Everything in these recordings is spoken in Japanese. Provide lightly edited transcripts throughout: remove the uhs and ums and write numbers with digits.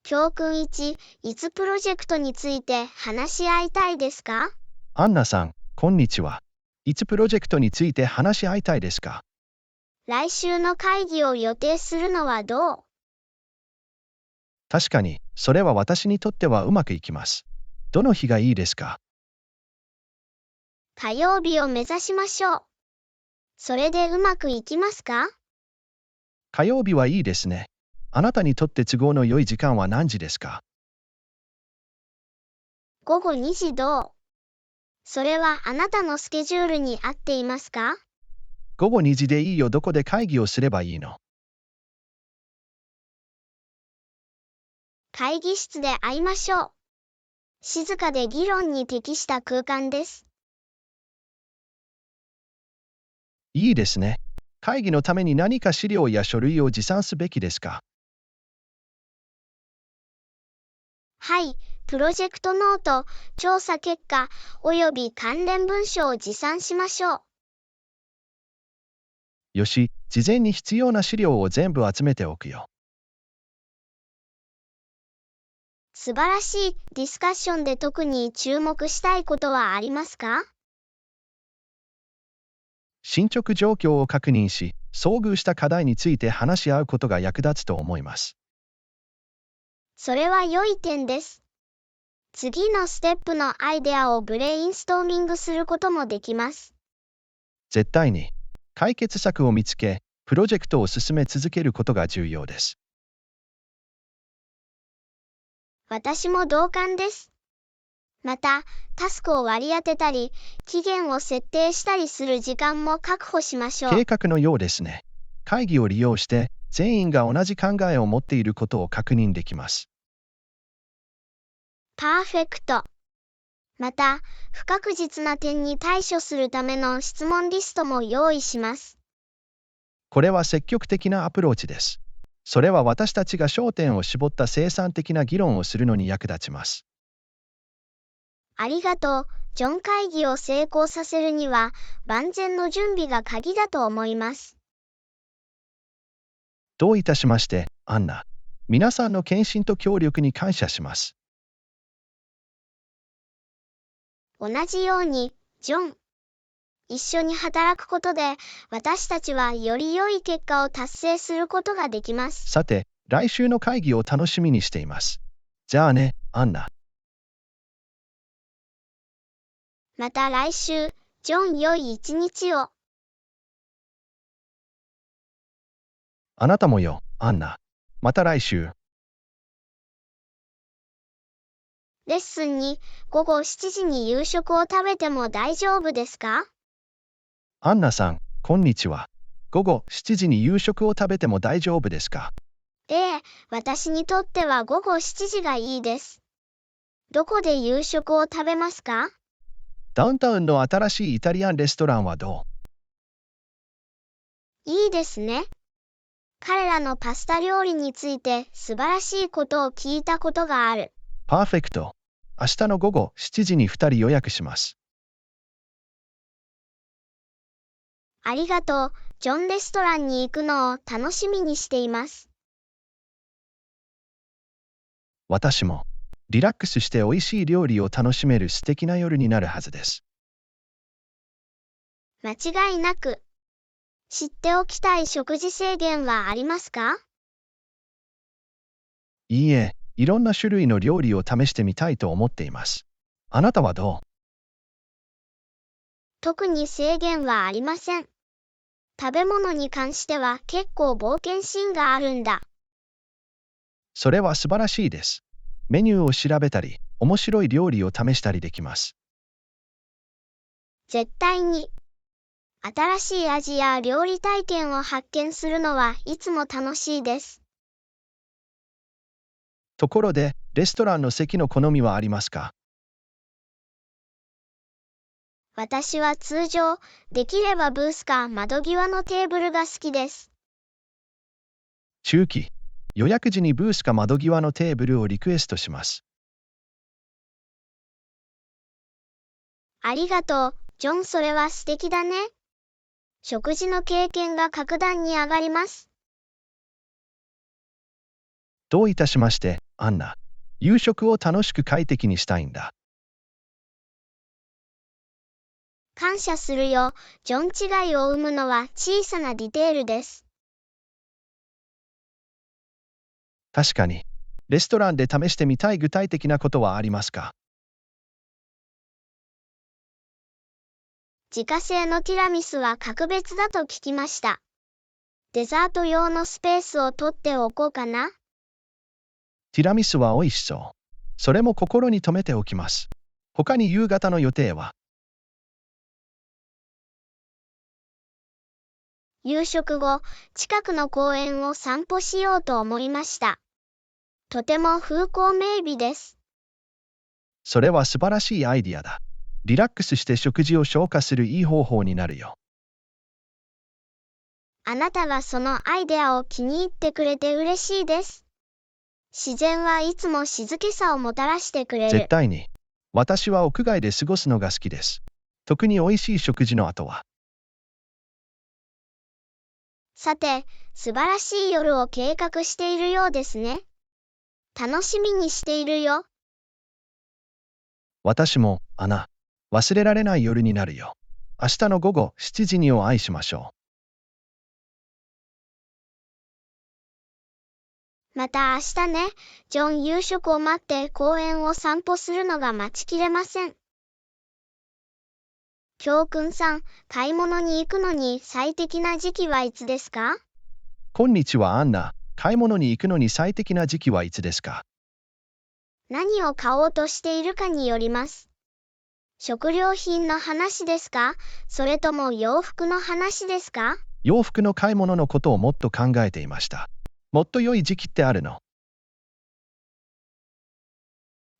教訓1、いつプロジェクトについて話し合いたいですか？アンナさん、こんにちは。いつプロジェクトについて話し合いたいですか？来週の会議を予定するのはどう？確かに、それは私にとってはうまくいきます。どの日がいいですか？火曜日を目指しましょう。それでうまくいきますか？火曜日はいいですね。あなたにとって都合の良い時間は何時ですか？午後2時どう？それはあなたのスケジュールに合っていますか？午後2時でいいよ。どこで会議をすればいいの？会議室で会いましょう。静かで議論に適した空間です。いいですね。会議のために何か資料や書類を持参すべきですか？はい、プロジェクトノート、調査結果、および関連文書を持参しましょう。よし、事前に必要な資料を全部集めておくよ。素晴らしい。ディスカッションで特に注目したいことはありますか？進捗状況を確認し、遭遇した課題について話し合うことが役立つと思います。それは良い点です。次のステップのアイデアをブレインストーミングすることもできます。絶対に解決策を見つけ、プロジェクトを進め続けることが重要です。私も同感です。また、タスクを割り当てたり、期限を設定したりする時間も確保しましょう。計画のようですね。会議を利用して、全員が同じ考えを持っていることを確認できます。パーフェクト。また、不確実な点に対処するための質問リストも用意します。これは積極的なアプローチです。それは私たちが焦点を絞った生産的な議論をするのに役立ちます。ありがとう。ジョン。会議を成功させるには、万全の準備が鍵だと思います。どういたしまして、アンナ。皆さんの献身と協力に感謝します。同じように、ジョン。一緒に働くことで、私たちはより良い結果を達成することができます。さて、来週の会議を楽しみにしています。じゃあね、アンナ。また来週、ジョン。良い一日を。あなたもよ、アンナ。また来週。レッスン2、午後7時に夕食を食べても大丈夫ですか？アンナさん、こんにちは。午後7時に夕食を食べても大丈夫ですか？私にとっては午後7時がいいです。どこで夕食を食べますか？ダウンタウンの新しいイタリアンレストランはどう？いいですね。彼らのパスタ料理について素晴らしいことを聞いたことがある。パーフェクト。明日の午後7時に2人予約します。ありがとう。ジョン。レストランに行くのを楽しみにしています。私も。リラックスして美味しい料理を楽しめる素敵な夜になるはずです。間違いなく。知っておきたい食事制限はありますか？いいえ、いろんな種類の料理を試してみたいと思っています。あなたはどう？特に制限はありません。食べ物に関しては結構冒険心があるんだ。それは素晴らしいです。メニューを調べたり、面白い料理を試したりできます。絶対に。新しい味や料理体験を発見するのはいつも楽しいです。ところで、レストランの席の好みはありますか？私は通常、できればブースか窓際のテーブルが好きです。中期。予約時にブースか窓際のテーブルをリクエストします。ありがとう、ジョン。それは素敵だね。食事の経験が格段に上がります。どういたしまして、アンナ。夕食を楽しく快適にしたいんだ。感謝するよ。ジョン。違いを生むのは小さなディテールです。確かに。レストランで試してみたい具体的なことはありますか？自家製のティラミスは格別だと聞きました。デザート用のスペースを取っておこうかな。ティラミスは美味しそう。それも心に留めておきます。他に夕方の予定は？夕食後、近くの公園を散歩しようと思いました。とても風光明媚です。それは素晴らしいアイディアだ。リラックスして食事を消化するいい方法になるよ。あなたがそのアイデアを気に入ってくれて嬉しいです。自然はいつも静けさをもたらしてくれる。絶対に。私は屋外で過ごすのが好きです。特に美味しい食事の後は。さて、素晴らしい夜を計画しているようですね。楽しみにしているよ。私も、アナ。忘れられない夜になるよ。明日の午後7時にお会いしましょう。また明日ね。ジョン。夕食を待って公園を散歩するのが待ちきれません。教訓さん、買い物に行くのに最適な時期はいつですか？こんにちは、アンナ。買い物に行くのに最適な時期はいつですか？何を買おうとしているかによります。食料品の話ですか？それとも洋服の話ですか？洋服の買い物のことをもっと考えていました。もっと良い時期ってあるの？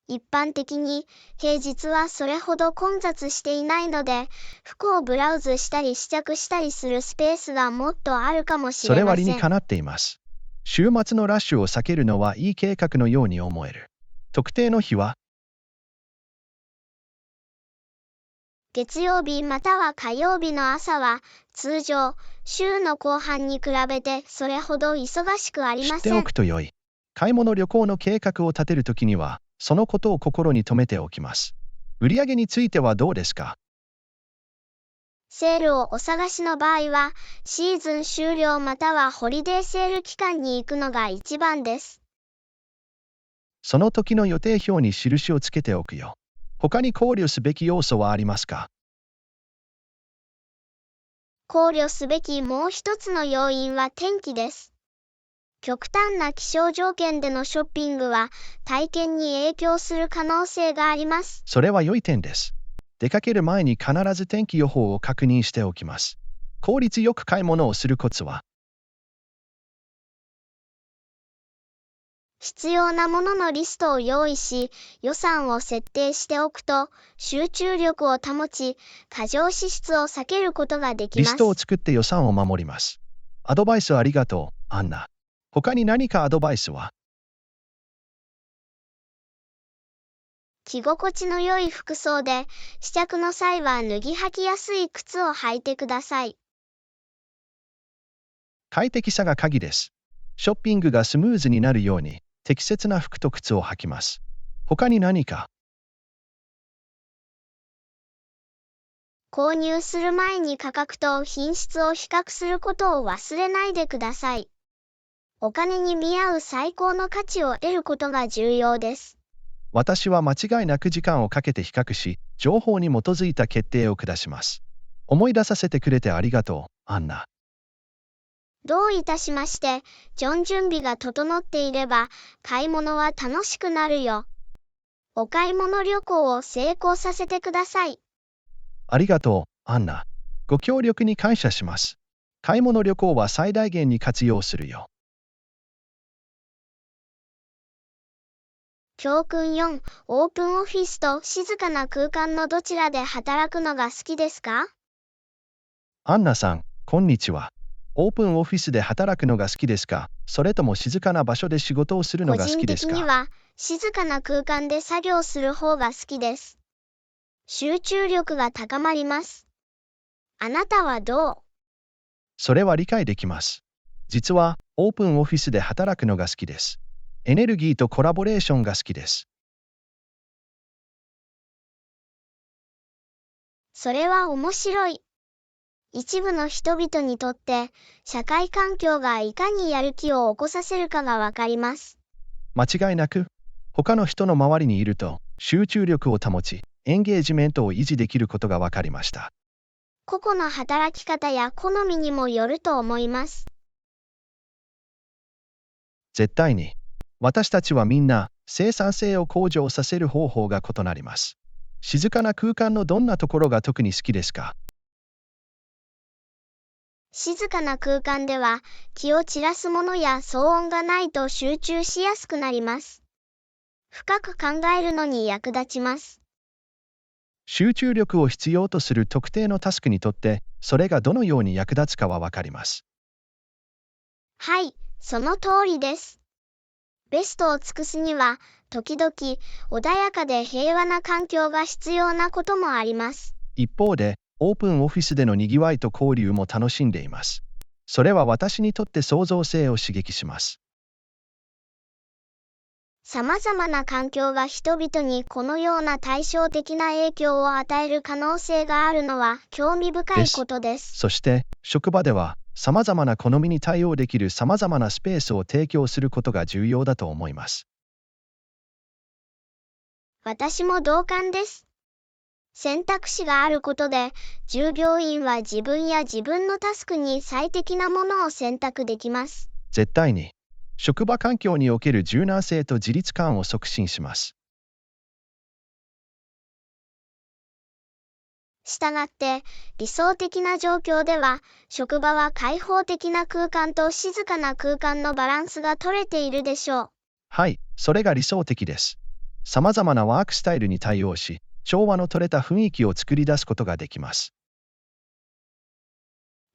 一般的に平日はそれほど混雑していないので、服をブラウズしたり試着したりするスペースがもっとあるかもしそれれません。割にかなっています。週末のラッシュを避けるのはいい計画のように思える。特定の日は？月曜日または火曜日の朝は通常、週の後半に比べてそれほど忙しくありません。知っておくと良い。買い物旅行の計画を立てるときには、そのことを心に留めておきます。売上についてはどうですか？セールをお探しの場合は、シーズン終了またはホリデーセール期間に行くのが一番です。その時の予定表に印をつけておくよ。他に考慮すべき要素はありますか？考慮すべきもう一つの要因は天気です。極端な気象条件でのショッピングは体験に影響する可能性があります。それは良い点です。出かける前に必ず天気予報を確認しておきます。効率よく買い物をするコツは？必要なもののリストを用意し、予算を設定しておくと、集中力を保ち、過剰支出を避けることができます。リストを作って予算を守ります。アドバイスありがとう、アンナ。他に何かアドバイスは？着心地の良い服装で、試着の際は脱ぎ履きやすい靴を履いてください。快適さが鍵です。ショッピングがスムーズになるように、適切な服と靴を履きます。他に何か？購入する前に価格と品質を比較することを忘れないでください。お金に見合う最高の価値を得ることが重要です。私は間違いなく時間をかけて比較し、情報に基づいた決定を下します。思い出させてくれてありがとう、アンナ。どういたしまして。ジョン。準備が整っていれば、買い物は楽しくなるよ。お買い物旅行を成功させてください。ありがとう、アンナ。ご協力に感謝します。買い物旅行は最大限に活用するよ。教訓4、オープンオフィスと静かな空間のどちらで働くのが好きですか？アンナさん、こんにちは。オープンオフィスで働くのが好きですか？それとも静かな場所で仕事をするの個人が好きですか？的には、静かな空間で作業する方が好きです。集中力が高まります。あなたはどう？それは理解できます。実は、オープンオフィスで働くのが好きです。エネルギーとコラボレーションが好きです。それは面白い。一部の人々にとって、社会環境がいかにやる気を起こさせるかがわかります。間違いなく、他の人の周りにいると、集中力を保ち、エンゲージメントを維持できることが分かりました。個々の働き方や好みにもよると思います。絶対に。私たちはみんな、生産性を向上させる方法が異なります。静かな空間のどんなところが特に好きですか？静かな空間では、気を散らすものや騒音がないと集中しやすくなります。深く考えるのに役立ちます。集中力を必要とする特定のタスクにとって、それがどのように役立つかは分かります。はい、その通りです。ベストを尽くすには、時々、穏やかで平和な環境が必要なこともあります。一方で、オープンオフィスでのにぎわいと交流も楽しんでいます。それは私にとって創造性を刺激します。様々な環境が人々にこのような対照的な影響を与える可能性があるのは興味深いことです。そして、職場では、様々な好みに対応できる様々なスペースを提供することが重要だと思います。私も同感です。選択肢があることで、従業員は自分や自分のタスクに最適なものを選択できます。絶対に、職場環境における柔軟性と自立感を促進します。したがって、理想的な状況では、職場は開放的な空間と静かな空間のバランスが取れているでしょう。はい、それが理想的です。様々なワークスタイルに対応し、調和の取れた雰囲気を作り出すことができます。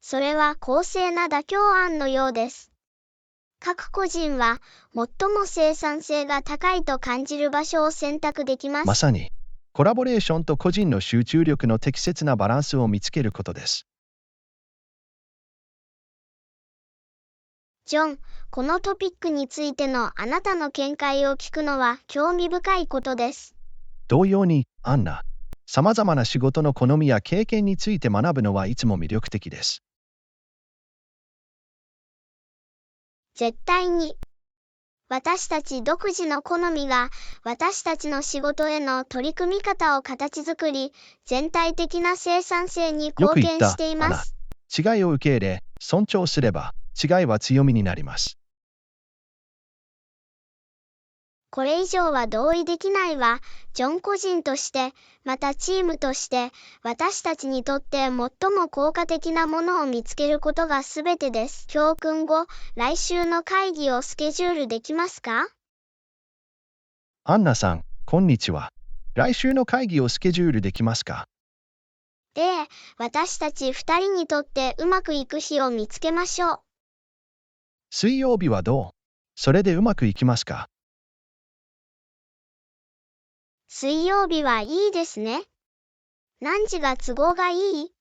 それは公正な妥協案のようです。各個人は最も生産性が高いと感じる場所を選択できます。まさに、コラボレーションと個人の集中力の適切なバランスを見つけることです。ジョン、このトピックについてのあなたの見解を聞くのは興味深いことです。同様に、アンナ、様々な仕事の好みや経験について学ぶのはいつも魅力的です。絶対に。私たち独自の好みが私たちの仕事への取り組み方を形作り、全体的な生産性に貢献しています。違いを受け入れ、尊重すれば、違いは強みになります。これ以上は同意できないわ。ジョン個人として、またチームとして、私たちにとって最も効果的なものを見つけることが全てです。教訓後、来週の会議をスケジュールできますか？アンナさん、こんにちは。来週の会議をスケジュールできますか？私たち二人にとってうまくいく日を見つけましょう。水曜日はどう？それでうまくいきますか？水曜日はいいですね。何時が都合がいい？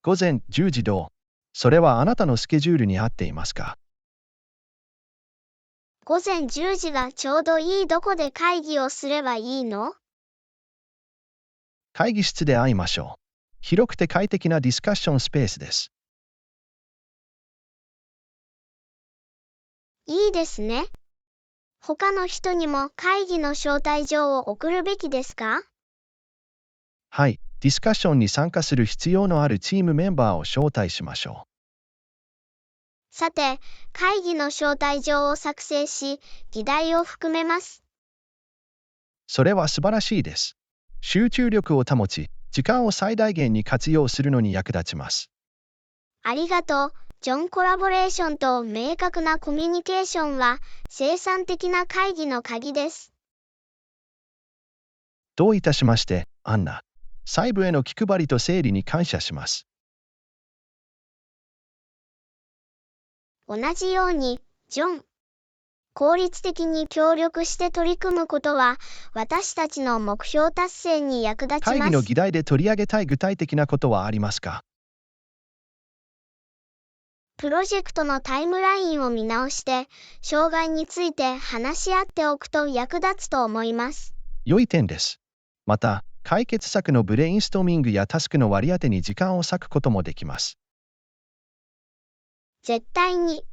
午前10時どう？それはあなたのスケジュールに合っていますか？午前10時がちょうどいい。どこで会議をすればいいの？会議室で会いましょう。広くて快適なディスカッションスペースです。いいですね。他の人にも会議の招待状を送るべきですか？はい、ディスカッションに参加する必要のあるチームメンバーを招待しましょう。さて、会議の招待状を作成し、議題を含めます。それは素晴らしいです。集中力を保ち、時間を最大限に活用するのに役立ちます。ありがとう。ジョン。コラボレーションと明確なコミュニケーションは生産的な会議の鍵です。どういたしまして、アンナ。細部への気配りと整理に感謝します。同じように、ジョン。効率的に協力して取り組むことは私たちの目標達成に役立ちます。会議の議題で取り上げたい具体的なことはありますか？プロジェクトのタイムラインを見直して、障害について話し合っておくと役立つと思います。良い点です。また、解決策のブレインストーミングやタスクの割り当てに時間を割くこともできます。絶対に。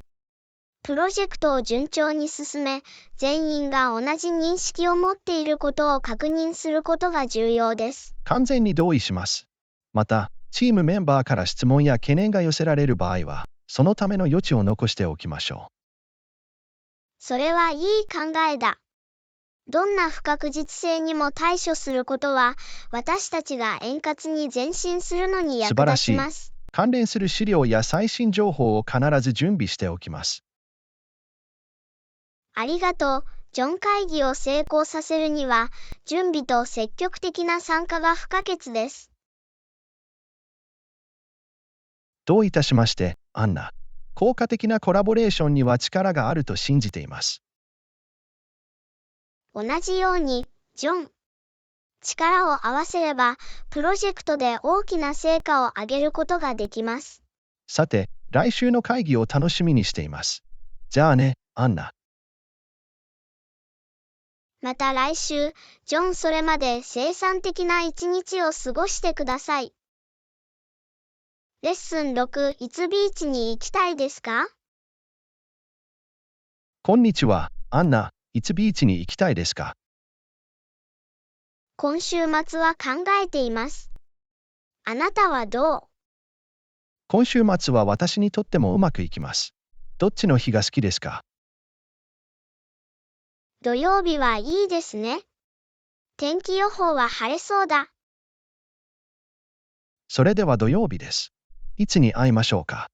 プロジェクトを順調に進め、全員が同じ認識を持っていることを確認することが重要です。完全に同意します。また、チームメンバーから質問や懸念が寄せられる場合は、そのための余地を残しておきましょう。それはいい考えだ。どんな不確実性にも対処することは、私たちが円滑に前進するのに役立ちます。関連する資料や最新情報を必ず準備しておきます。ありがとう。ジョン会議を成功させるには、準備と積極的な参加が不可欠です。どういたしまして、アンナ。効果的なコラボレーションには力があると信じています。同じように、ジョン。力を合わせれば、プロジェクトで大きな成果を上げることができます。さて、来週の会議を楽しみにしています。じゃあね、アンナ。また来週、ジョンそれまで生産的な一日を過ごしてください。レッスン6、いつビーチに行きたいですか？こんにちは、アンナ。いつビーチに行きたいですか？今週末は考えています。あなたはどう？今週末は私にとってもうまくいきます。どっちの日が好きですか？土曜日はいいですね。天気予報は晴れそうだ。それでは土曜日です。いつに会いましょうか？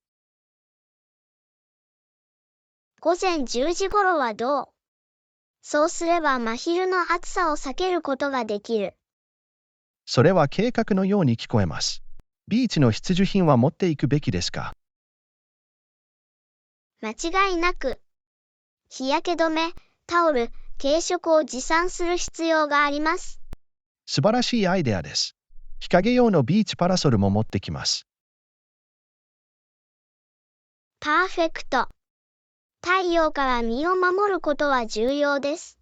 午前10時頃はどう？そうすれば真昼の暑さを避けることができる。それは計画のように聞こえます。ビーチの必需品は持っていくべきですか？間違いなく。日焼け止め、タオル、軽食を持参する必要があります。素晴らしいアイデアです。日陰用のビーチパラソルも持ってきます。パーフェクト。太陽から身を守ることは重要です。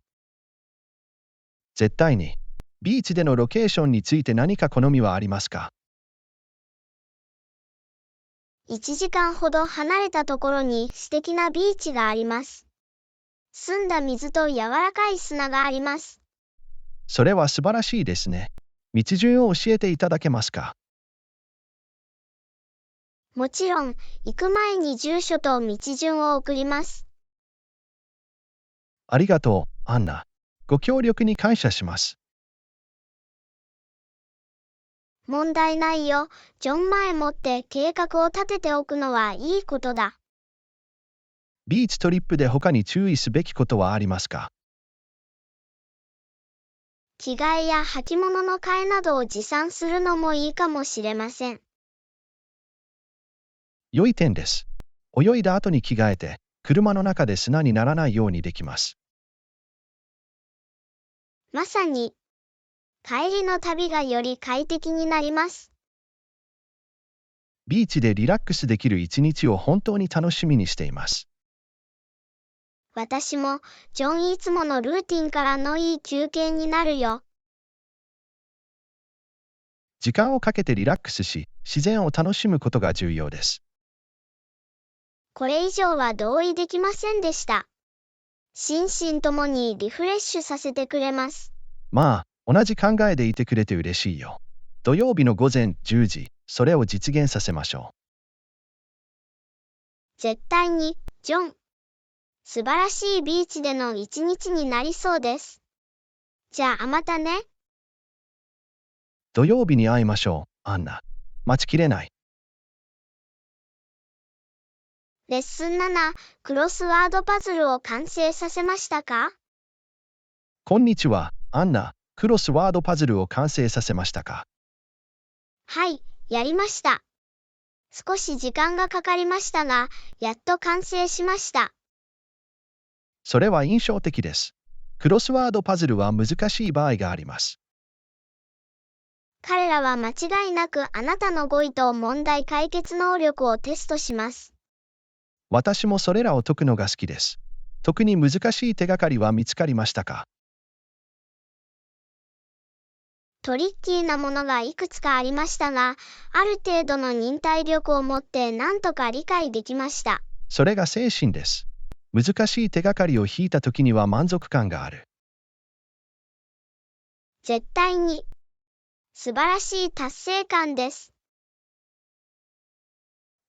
絶対に。ビーチでのロケーションについて何か好みはありますか？1時間ほど離れたところに素敵なビーチがあります。澄んだ水と柔らかい砂があります。それは素晴らしいですね。道順を教えていただけますか？もちろん、行く前に住所と道順を送ります。ありがとう、アンナ。ご協力に感謝します。問題ないよ。ジョン前もって計画を立てておくのはいいことだ。ビーチトリップで他に注意すべきことはありますか？着替えや履物の替えなどを持参するのもいいかもしれません。良い点です。泳いだ後に着替えて、車の中で砂にならないようにできます。まさに、帰りの旅がより快適になります。ビーチでリラックスできる一日を本当に楽しみにしています。私も、ジョンいつものルーティンからのいい休憩になるよ。時間をかけてリラックスし、自然を楽しむことが重要です。これ以上は同意できませんでした。心身ともにリフレッシュさせてくれます。まあ、同じ考えでいてくれて嬉しいよ。土曜日の午前10時、それを実現させましょ絶対に、ジョン。素晴らしいビーチでの一日になりそうです。じゃあまたね。土曜日に会いましょう、アンナ。待ちきれない。レッスン7、クロスワードパズルを完成させましたか？こんにちは、アンナ。クロスワードパズルを完成させましたか？はい、やりました。少し時間がかかりましたが、やっと完成しました。それは印象的です。クロスワードパズルは難しい場合があります。彼らは間違いなくあなたの語彙と問題解決能力をテストします。私もそれらを解くのが好きです。特に難しい手がかりは見つかりましたか？トリッキーなものがいくつかありましたが、ある程度の忍耐力を持って何とか理解できました。それが精神です。難しい手がかりを引いた時には満足感がある。絶対に。素晴らしい達成感です。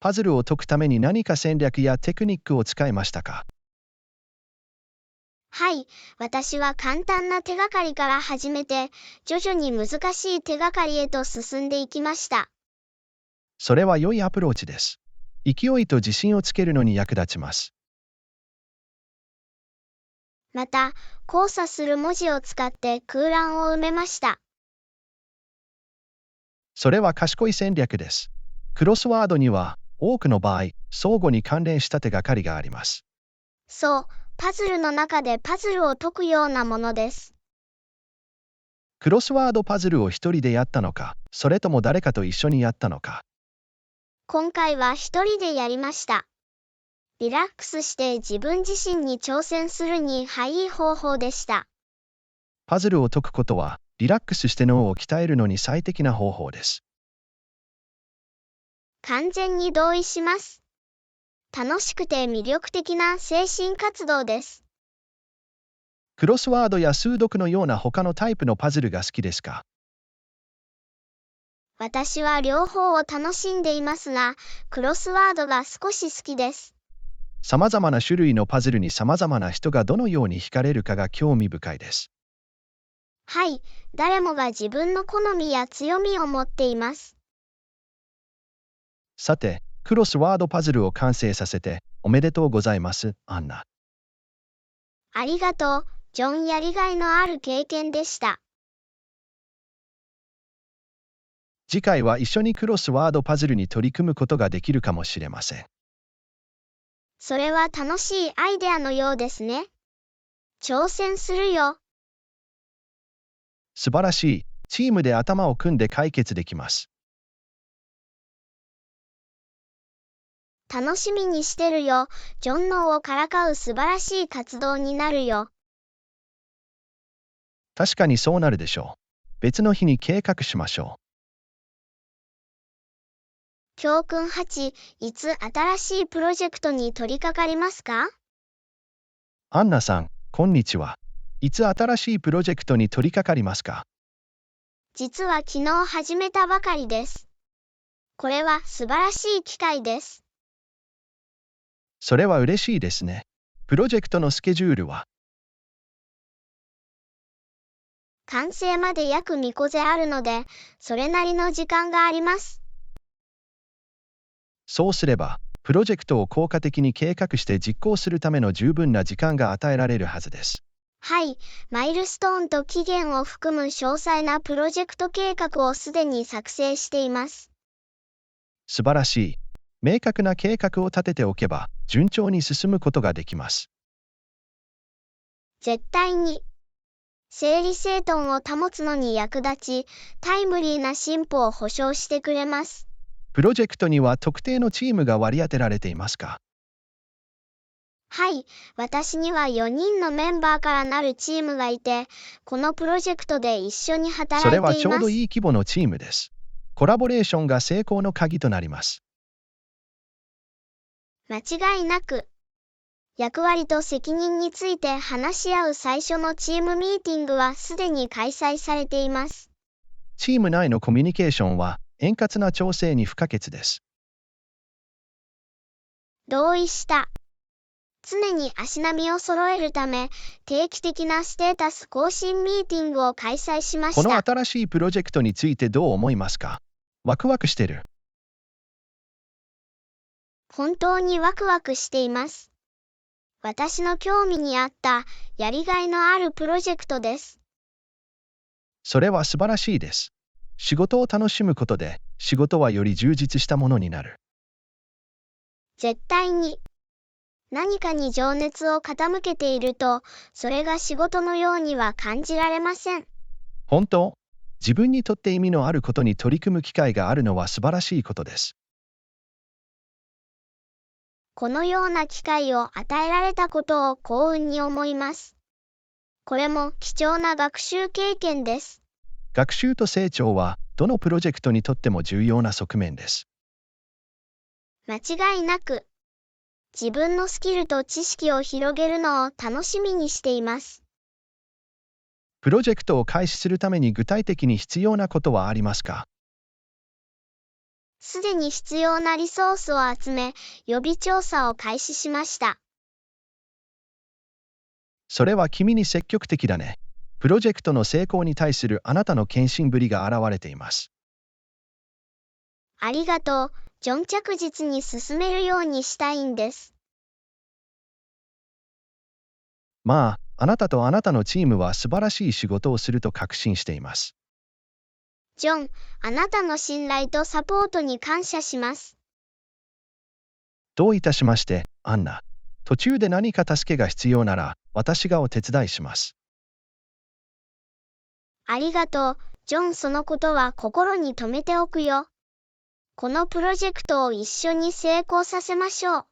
パズルを解くために何か戦略やテクニックを使いましたか？はい、私は簡単な手がかりから始めて、徐々に難しい手がかりへと進んでいきました。それは良いアプローチです。勢いと自信をつけるのに役立ちます。また、交差する文字を使って空欄を埋めました。それは賢い戦略です。クロスワードには多くの場合、相互に関連した手がかりがあります。そう、パズルの中でパズルを解くようなものです。クロスワードパズルを一人でやったのか、それとも誰かと一緒にやったのか。今回は一人でやりました。リラックスして自分自身に挑戦するにいい方法でした。パズルを解くことは、リラックスして脳を鍛えるのに最適な方法です。完全に同意します。楽しくて魅力的な精神活動です。クロスワードや数読のような他のタイプのパズルが好きですか？私は両方を楽しんでいますが、クロスワードが少し好きです。さまざまな種類のパズルにさまざまな人がどのように惹かれるかが興味深いです。はい、誰もが自分の好みや強みを持っています。さて、クロスワードパズルを完成させておめでとうございます、アンナ。ありがとう、ジョン。やりがいのある経験でした。次回は一緒にクロスワードパズルに取り組むことができるかもしれません。それは楽しいアイデアのようですね。挑戦するよ。素晴らしい。チームで頭を組んで解決できます。楽しみにしてるよ。ジョン。脳をからかう素晴らしい活動になるよ。確かにそうなるでしょう。別の日に計画しましょう。教訓8、いつ新しいプロジェクトに取り掛かりますか？アンナさん、こんにちは。いつ新しいプロジェクトに取り掛かりますか？実は昨日始めたばかりです。これは素晴らしい機会です。それは嬉しいですね。プロジェクトのスケジュールは？完成まで約2個あるので、それなりの時間があります。そうすれば、プロジェクトを効果的に計画して実行するための十分な時間が与えられるはずです。はい、マイルストーンと期限を含む詳細なプロジェクト計画をすでに作成しています。素晴らしい。明確な計画を立てておけば、順調に進むことができます。絶対に。整理整頓を保つのに役立ち、タイムリーな進歩を保証してくれます。プロジェクトには特定のチームが割り当てられていますか？はい、私には4人のメンバーからなるチームがいて、このプロジェクトで一緒に働いています。それはちょうどいい規模のチームです。コラボレーションが成功の鍵となります。間違いなく。役割と責任について話し合う最初のチームミーティングはすでに開催されています。チーム内のコミュニケーションは円滑な調整に不可欠です。同意した。常に足並みを揃えるため、定期的なステータス更新ミーティングを開催しました。この新しいプロジェクトについてどう思いますか？ワクワクしてる。本当にワクワクしています。私の興味に合ったやりがいのあるプロジェクトです。それは素晴らしいです。仕事を楽しむことで、仕事はより充実したものになる。絶対に。何かに情熱を傾けていると、それが仕事のようには感じられません。本当？自分にとって意味のあることに取り組む機会があるのは素晴らしいことです。このような機会を与えられたことを幸運に思います。これも貴重な学習経験です。学習と成長はどのプロジェクトにとっても重要な側面です。間違いなく、自分のスキルと知識を広げるのを楽しみにしています。プロジェクトを開始するために具体的に必要なことはありますか？すでに必要なリソースを集め、予備調査を開始しました。それは君に積極的だね。プロジェクトの成功に対するあなたの献身ぶりが現れています。ありがとう。ジョン、着実に進めるようにしたいんです。まあ、あなたとあなたのチームは素晴らしい仕事をすると確信しています。ジョン、あなたの信頼とサポートに感謝します。どういたしまして、アンナ。途中で何か助けが必要なら、私がお手伝いします。ありがとう、ジョン。そのことは心に留めておくよ。このプロジェクトを一緒に成功させましょう。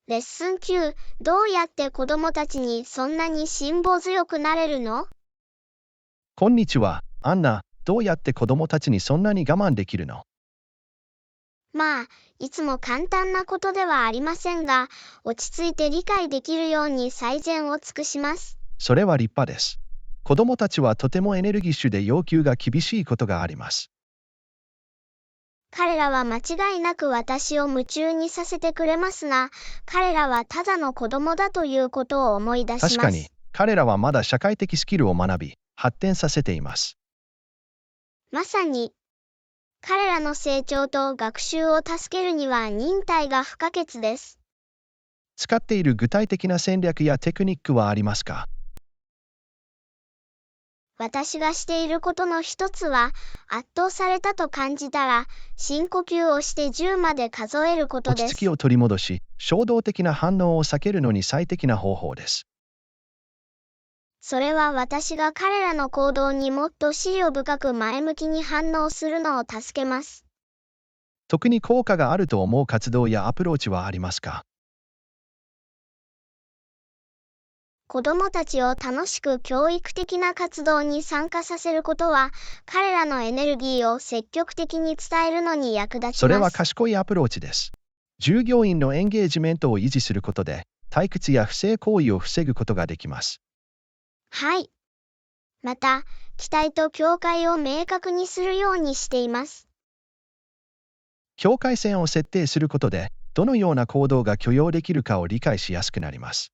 レッスン9、どうやって子供たちにそんなに辛抱強くなれるの？こんにちは、アンナ。どうやって子供たちにそんなに我慢できるの？まあ、いつも簡単なことではありませんが、落ち着いて理解できるように最善を尽くします。それは立派です。子供たちはとてもエネルギッシュで要求が厳しいことがあります。彼らは間違いなく私を夢中にさせてくれますが、彼らはただの子供だということを思い出します。確かに、彼らはまだ社会的スキルを学び、発展させています。まさに、彼らの成長と学習を助けるには忍耐が不可欠です。使っている具体的な戦略やテクニックはありますか？私がしていることの一つは、圧倒されたと感じたら、深呼吸をして10まで数えることです。落ち着きを取り戻し、衝動的な反応を避けるのに最適な方法です。それは私が彼らの行動にもっと思慮深く前向きに反応するのを助けます。特に効果があると思う活動やアプローチはありますか？子どもたちを楽しく教育的な活動に参加させることは、彼らのエネルギーを積極的に伝えるのに役立ちます。それは賢いアプローチです。従業員のエンゲージメントを維持することで、退屈や不正行為を防ぐことができます。はい。また、期待と境界を明確にするようにしています。境界線を設定することで、どのような行動が許容できるかを理解しやすくなります。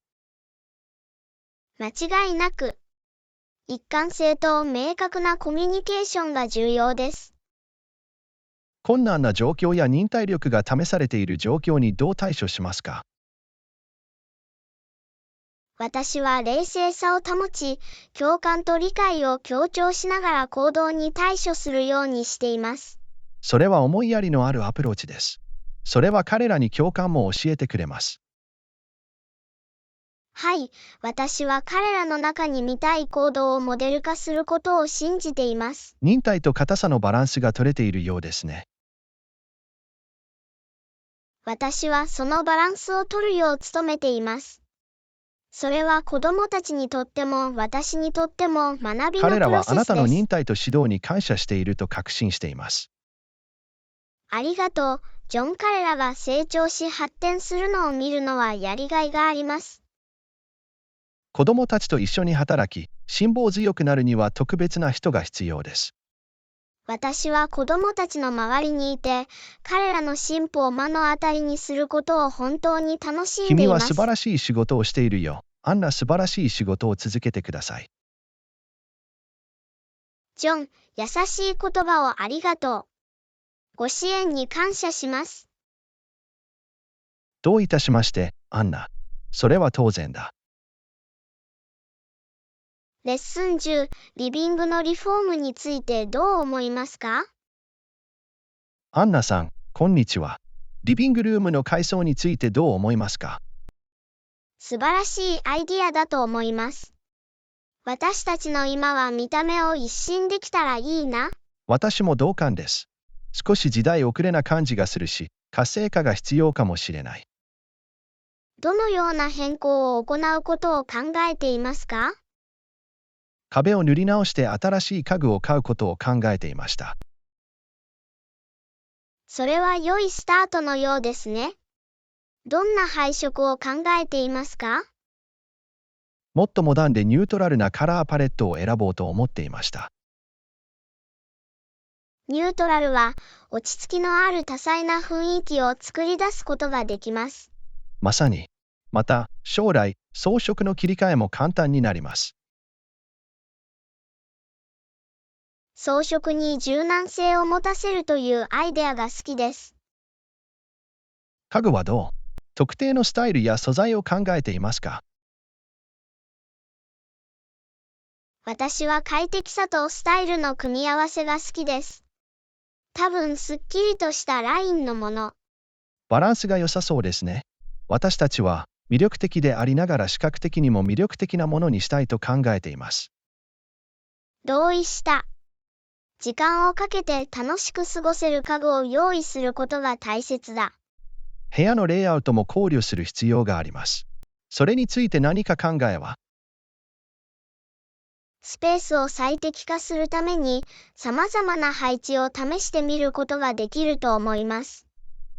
間違いなく、一貫性と明確なコミュニケーションが重要です。困難な状況や忍耐力が試されている状況にどう対処しますか？私は冷静さを保ち、共感と理解を強調しながら行動に対処するようにしています。それは思いやりのあるアプローチです。それは彼らに共感も教えてくれます。はい、私は彼らの中に見たい行動をモデル化することを信じています。忍耐と硬さのバランスが取れているようですね。私はそのバランスを取るよう努めています。それは子供たちにとっても私にとっても学びのプロセスです。彼らはあなたの忍耐と指導に感謝していると確信しています。ありがとう、ジョン。彼らが成長し発展するのを見るのはやりがいがあります。子供たちと一緒に働き、辛抱強くなるには特別な人が必要です。私は子供たちの周りにいて、彼らの進歩を目の当たりにすることを本当に楽しんでいます。君は素晴らしい仕事をしているよ。あんな素晴らしい仕事を続けてください。ジョン、優しい言葉をありがとう。ご支援に感謝します。どういたしまして、アンナ。それは当然だ。レッスン10、リビングのリフォームについてどう思いますか？アンナさん、こんにちは。リビングルームの改装についてどう思いますか？素晴らしいアイディアだと思います。私たちの今は見た目を一新できたらいいな。私も同感です。少し時代遅れな感じがするし、活性化が必要かもしれない。どのような変更を行うことを考えていますか？壁を塗り直して新しい家具を買うことを考えていました。それは良いスタートのようですね。どんな配色を考えていますか？もっとモダンでニュートラルなカラーパレットを選ぼうと思っていました。ニュートラルは落ち着きのある多彩な雰囲気を作り出すことができます。まさに。また、将来、装飾の切り替えも簡単になります。装飾に柔軟性を持たせるというアイデアが好きです。家具はどう？特定のスタイルや素材を考えていますか？私は快適さとスタイルの組み合わせが好きです。多分すっきりとしたラインのもの。バランスが良さそうですね。私たちは魅力的でありながら視覚的にも魅力的なものにしたいと考えています。同意した。時間をかけて楽しく過ごせる家具を用意することが大切だ。部屋のレイアウトも考慮する必要があります。それについて何か考えは？スペースを最適化するために、様々な配置を試してみることができると思います。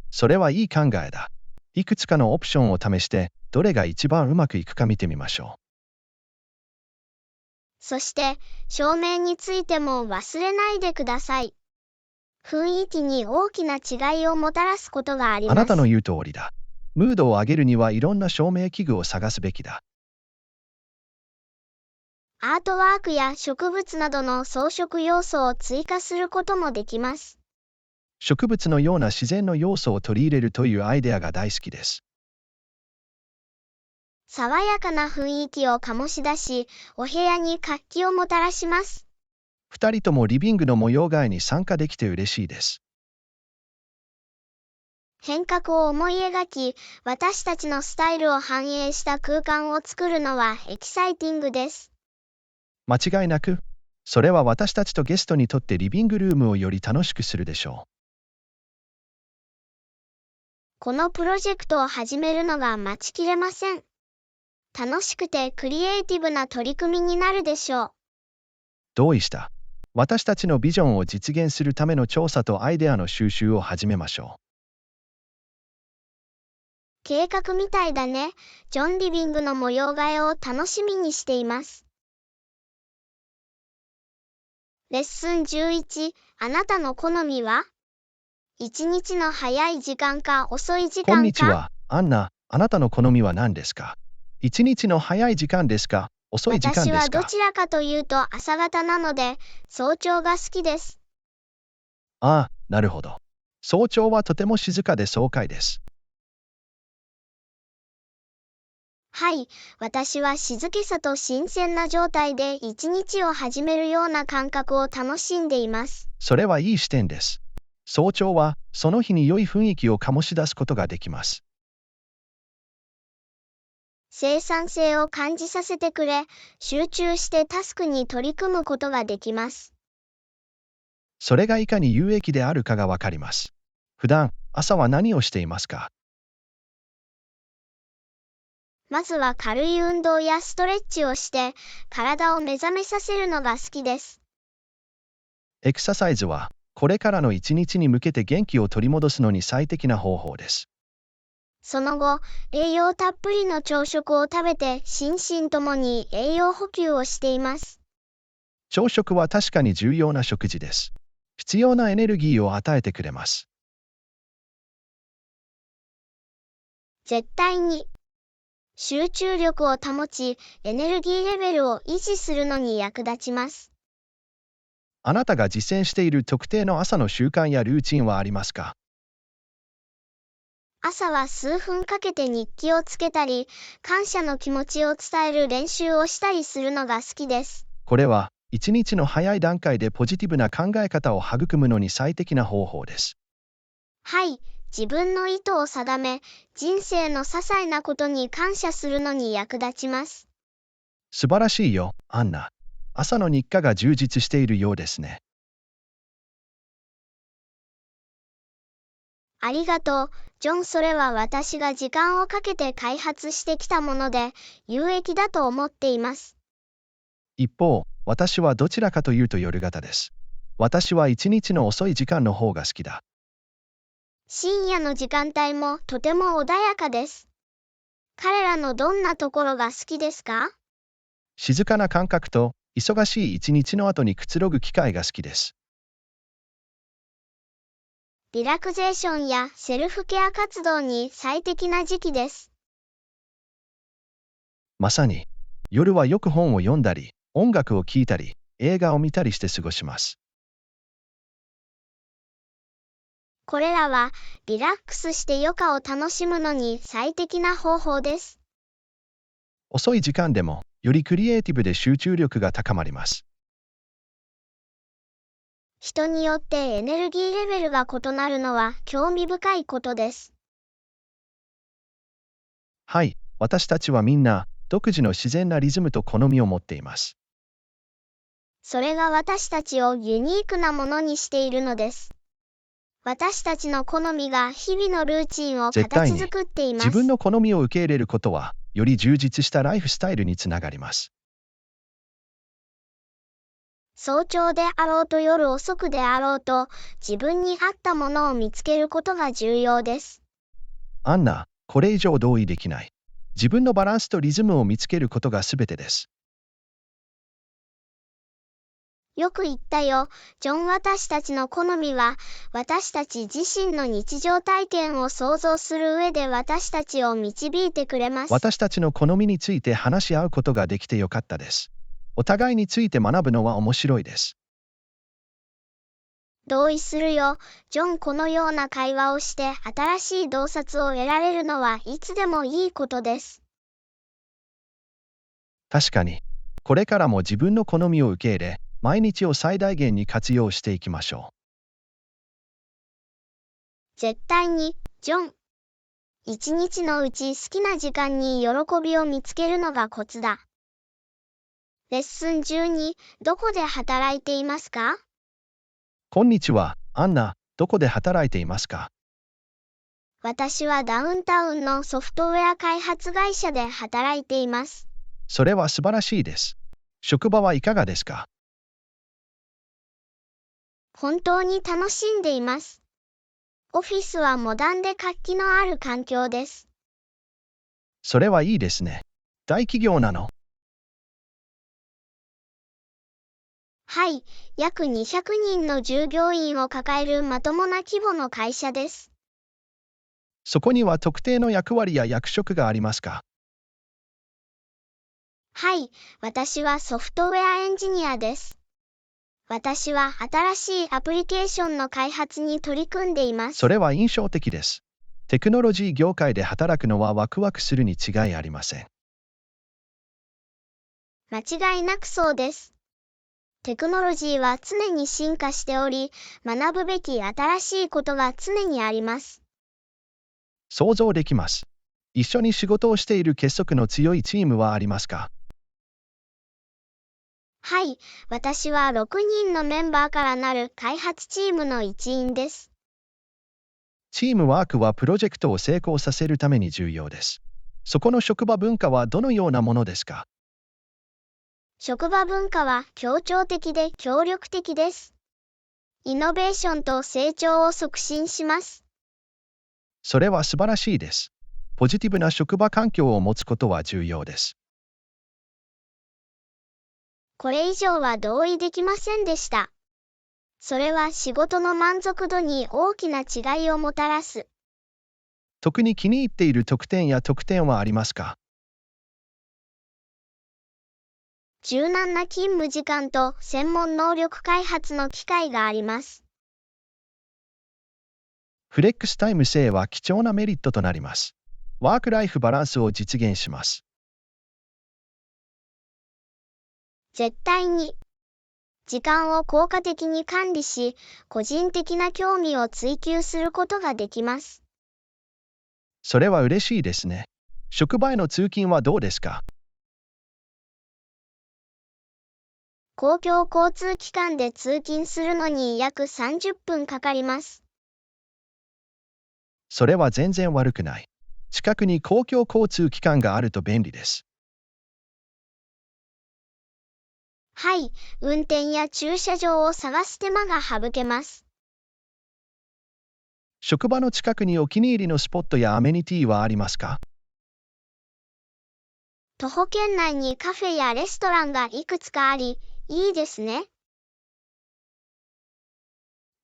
それはいい考えだ。いくつかのオプションを試して、どれが一番うまくいくか見てみましょう。そして、照明についても忘れないでください。雰囲気に大きな違いをもたらすことがあります。あなたの言う通りだ。ムードを上げるにはいろんな照明器具を探すべきだ。アートワークや植物などの装飾要素を追加することもできます。植物のような自然の要素を取り入れるというアイデアが大好きです。爽やかな雰囲気を醸し出し、お部屋に活気をもたらします。2人ともリビングの模様替えに参加できて嬉しいです。変革を思い描き、私たちのスタイルを反映した空間を作るのはエキサイティングです。間違いなく、それは私たちとゲストにとってリビングルームをより楽しくするでしょう。このプロジェクトを始めるのが待ちきれません。楽しくてクリエイティブな取り組みになるでしょう。同意した。私たちのビジョンを実現するための調査とアイデアの収集を始めましょう。計画みたいだね。ジョンリビングの模様替えを楽しみにしています。レッスン11、あなたの好みは？一日の早い時間か遅い時間か？こんにちは、アンナ。あなたの好みは何ですか？一日の早い時間ですか？遅い時間ですか？私はどちらかというと朝方なので、早朝が好きです。ああ、なるほど。早朝はとても静かで爽快です。はい、私は静けさと新鮮な状態で一日を始めるような感覚を楽しんでいます。それはいい視点です。早朝はその日に良い雰囲気を醸し出すことができます。生産性を感じさせてくれ、集中してタスクに取り組むことができます。それがいかに有益であるかがわかります。普段、朝は何をしていますか？まずは軽い運動やストレッチをして、体を目覚めさせるのが好きです。エクササイズは、これからの一日に向けて元気を取り戻すのに最適な方法です。その後、栄養たっぷりの朝食を食べて心身ともに栄養補給をしています。朝食は確かに重要な食事です。必要なエネルギーを与えてくれます。絶対に。集中力を保ち、エネルギーレベルを維持するのに役立ちます。あなたが実践している特定の朝の習慣やルーチンはありますか？朝は数分かけて日記をつけたり、感謝の気持ちを伝える練習をしたりするのが好きです。これは、一日の早い段階でポジティブな考え方を育むのに最適な方法です。はい、自分の意図を定め、人生の些細なことに感謝するのに役立ちます。素晴らしいよ、アンナ。朝の日課が充実しているようですね。ありがとう、ジョン。それは私が時間をかけて開発してきたもので、有益だと思っています。一方、私はどちらかというと夜型です。私は一日の遅い時間の方が好きだ。深夜の時間帯もとても穏やかです。彼らのどんなところが好きですか？静かな感覚と、忙しい一日の後にくつろぐ機会が好きです。リラクゼーションやセルフケア活動に最適な時期です。まさに、夜はよく本を読んだり、音楽を聴いたり、映画を見たりして過ごします。これらはリラックスして余暇を楽しむのに最適な方法です。遅い時間でも、よりクリエイティブで集中力が高まります。人によってエネルギーレベルが異なるのは興味深いことです。はい、私たちはみんな、独自の自然なリズムと好みを持っています。それが私たちをユニークなものにしているのです。私たちの好みが日々のルーチンを絶対に、形作っています。自分の好みを受け入れることは、より充実したライフスタイルにつながります。早朝であろうと夜遅くであろうと、自分に合ったものを見つけることが重要です。アンナ、これ以上同意できない。自分のバランスとリズムを見つけることが全てです。よく言ったよ、ジョン。私たちの好みは、私たち自身の日常体験を想像する上で私たちを導いてくれます。私たちの好みについて話し合うことができてよかったです。お互いについて学ぶのは面白いです。同意するよ、ジョン。このような会話をして新しい洞察を得られるのはいつでもいいことです。確かに、これからも自分の好みを受け入れ、毎日を最大限に活用していきましょ絶対に、ジョン。一日のうち好きな時間に喜びを見つけるのがコツだ。レッスン12、どこで働いていますか？う。こんにちは、アンナ、どこで働いていますか？私はダウンタウンのソフトウェア開発会社で働いています。それは素晴らしいです。職場はいかがですか？本当に楽しんでいます。オフィスはモダンで活気のある環境です。それはいいですね。大企業なの？はい、約200人の従業員を抱えるまともな規模の会社です。そこには特定の役割や役職がありますか？はい、私はソフトウェアエンジニアです。私は新しいアプリケーションの開発に取り組んでいます。それは印象的です。テクノロジー業界で働くのはワクワクするに違いありません。間違いなくそうです。テクノロジーは常に進化しており、学ぶべき新しいことが常にあります。想像できます。一緒に仕事をしている結束の強いチームはありますか？はい、私は6人のメンバーからなる開発チームの一員です。チームワークはプロジェクトを成功させるために重要です。そこの職場文化はどのようなものですか？職場文化は協調的で協力的です。イノベーションと成長を促進します。それは素晴らしいです。ポジティブな職場環境を持つことは重要です。これ以上は同意できませんでした。それは仕事の満足度に大きな違いをもたらす。特に気に入っている特典や特典はありますか？柔軟な勤務時間と専門能力開発の機会があります。フレックスタイム制は貴重なメリットとなります。ワークライフバランスを実現します。絶対に。時間を効果的に管理し、個人的な興味を追求することができます。それは嬉しいですね。職場への通勤はどうですか？公共交通機関で通勤するのに約30分かかります。それは全然悪くない。近くに公共交通機関があると便利です。はい、運転や駐車場を探す手間が省けます。職場の近くにお気に入りのスポットやアメニティはありますか？徒歩圏内にカフェやレストランがいくつかあり、いいですね。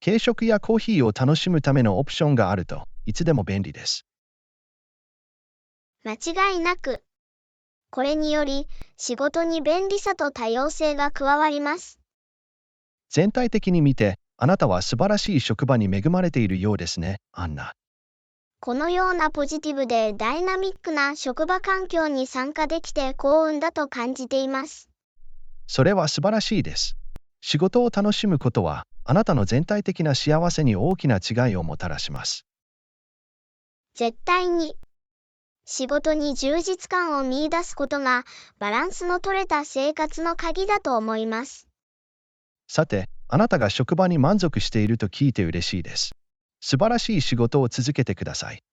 軽食やコーヒーを楽しむためのオプションがあるといつでも便利です。間違いなく。これにより、仕事に便利さと多様性が加わります。全体的に見て、あなたは素晴らしい職場に恵まれているようですね、アンナ。このようなポジティブでダイナミックな職場環境に参加できて幸運だと感じています。それは素晴らしいです。仕事を楽しむことは、あなたの全体的な幸せに大きな違いをもたらします。絶対に。仕事に充実感を見出すことがバランスの取れた生活の鍵だと思います。さて、あなたが職場に満足していると聞いて嬉しいです。素晴らしい仕事を続けてください。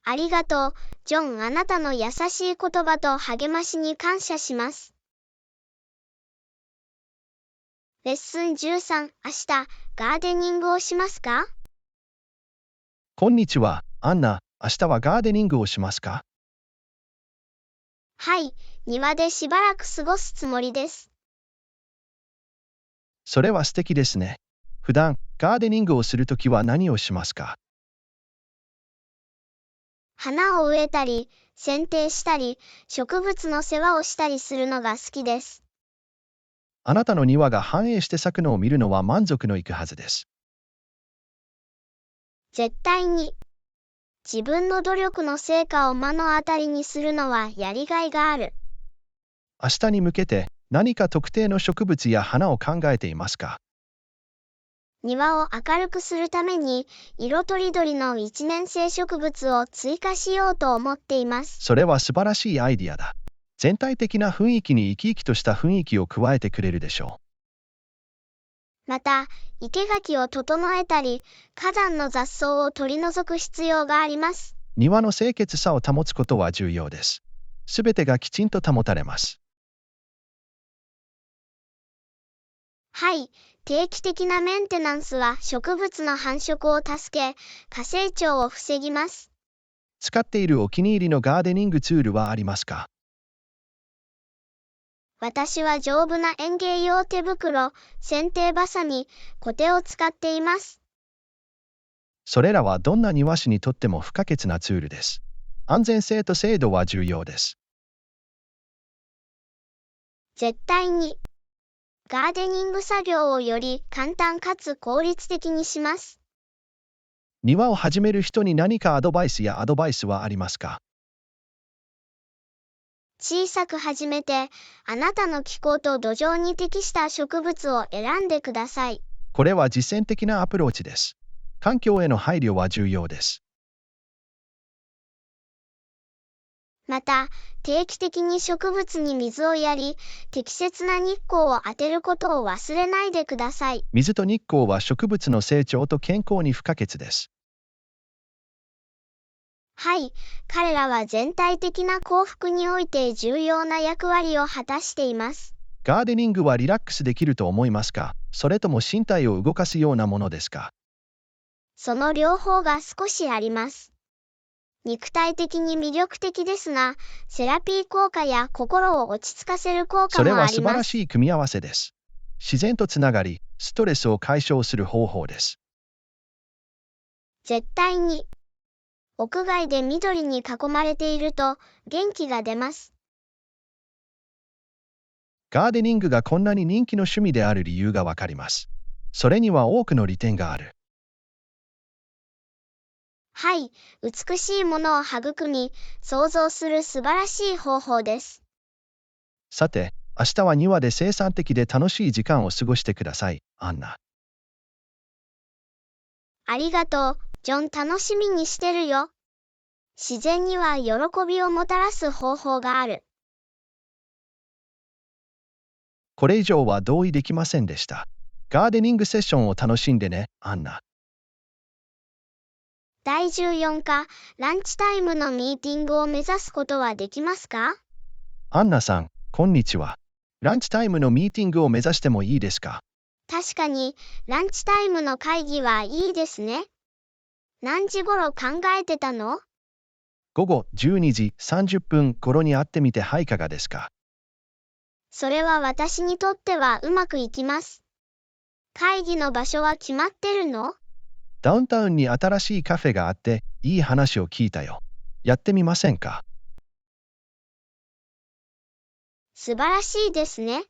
ありがとう、ジョン。あなたの優しい言葉と励ましに感謝します。レッスン13、明日、ガーデニングをしますか？こんにちは、アンナ。明日はガーデニングをしますか？はい、庭でしばらく過ごすつもりです。それは素敵ですね。普段、ガーデニングをするときは何をしますか？花を植えたり、剪定したり、植物の世話をしたりするのが好きです。あなたの庭が繁栄して咲くのを見るのは満足のいくはずです。絶対に。自分の努力の成果を目の当たりにするのはやりがいがある。明日に向けて何か特定の植物や花を考えていますか？庭を明るくするために、色とりどりの一年生植物を追加しようと思っています。それは素晴らしいアイディアだ。全体的な雰囲気に生き生きとした雰囲気を加えてくれるでしょまた、生垣を整えたり、花壇の雑草を取り除く必要があります。う。庭の清潔さを保つことは重要です。すべてがきちんと保たれます。はい、定期的なメンテナンスは植物の繁殖を助け、過成長を防ぎます。使っているお気に入りのガーデニングツールはありますか？私は丈夫な園芸用手袋、剪定バサミ、コテを使っています。それらはどんな庭師にとっても不可欠なツールです。安全性と精度は重要です。絶対に。ガーデニング作業をより簡単かつ効率的にします。庭を始める人に何かアドバイスはありますか？小さく始めて、あなたの気候と土壌に適した植物を選んでください。これは実践的なアプローチです。環境への配慮は重要です。また、定期的に植物に水をやり、適切な日光を当てることを忘れないでください。水と日光は植物の成長と健康に不可欠です。はい、彼らは全体的な幸福において重要な役割を果たしています。ガーデニングはリラックスできると思いますか？それとも身体を動かすようなものですか？その両方が少しあります。肉体的に魅力的ですが、セラピー効果や心を落ち着かせる効果それは素晴らもあります。しい組み合わせです。自然とつながり、ストレスを解消する方法です。絶対に。屋外で緑に囲まれていると元気が出ます。ガーデニングがこんなに人気の趣味である理由がわかります。それには多くの利点がある。はい、美しいものを育み、創造する素晴らしい方法です。さて、明日は庭で生産的で楽しい時間を過ごしてください、アンナ。ありがとう、ジョン。楽しみにしてるよ。自然には喜びをもたらす方法がある。これ以上は同意できませんでした。ガーデニングセッションを楽しんでね、アンナ。第14課、ランチタイムのミーティングを目指すことはできますか？アンナさん、こんにちは。ランチタイムのミーティングを目指してもいいですか？確かに、ランチタイムの会議はいいですね。何時頃考えてたの？午後12時30分頃に会ってみてはいかがですか？それは私にとってはうまくいきます。会議の場所は決まってるの？ダウンタウンに新しいカフェがあって、いい話を聞いたよ。やってみませんか？素晴らしいですね。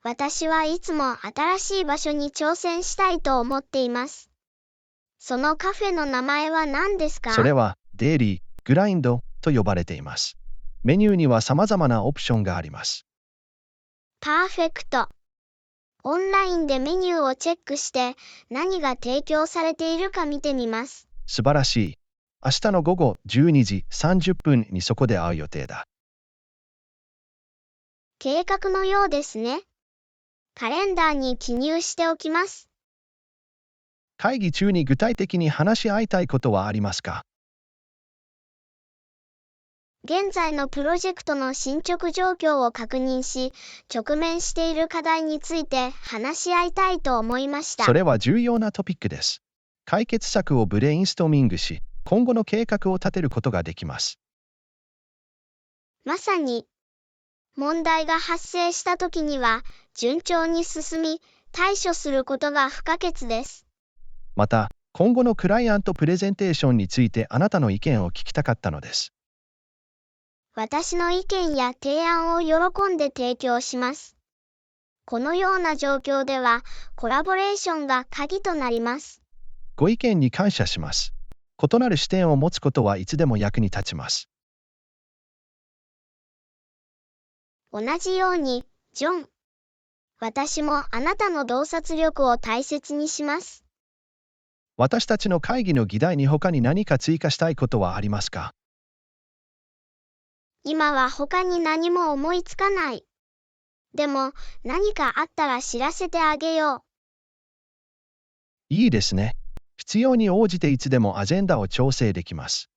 私はいつも新しい場所に挑戦したいと思っています。そのカフェの名前は何ですか？それは、デイリー、グラインドと呼ばれています。メニューには様々なオプションがあります。パーフェクト。オンラインでメニューをチェックして何が提供されているか見てみます。素晴らしい。明日の午後12時30分にそこで会う予定だ。計画のようですね。カレンダーに記入しておきます。会議中に具体的に話し合いたいことはありますか？現在のプロジェクトの進捗状況を確認し、直面している課題について話し合いたいと思いました。それは重要なトピックです。解決策をブレインストーミングし、今後の計画を立てることができます。まさに、問題が発生したときには、順調に進み、対処することが不可欠です。また、今後のクライアントプレゼンテーションについてあなたの意見を聞きたかったのです。私の意見や提案を喜んで提供します。このような状況では、コラボレーションが鍵となります。ご意見に感謝します。異なる視点を持つことはいつでも役に立ちます。同じように、ジョン。私もあなたの洞察力を大切にします。私たちの会議の議題に他に何か追加したいことはありますか？今は他に何も思いつかない。でも、何かあったら知らせてあげよう。いいですね。必要に応じていつでもアジェンダを調整できます。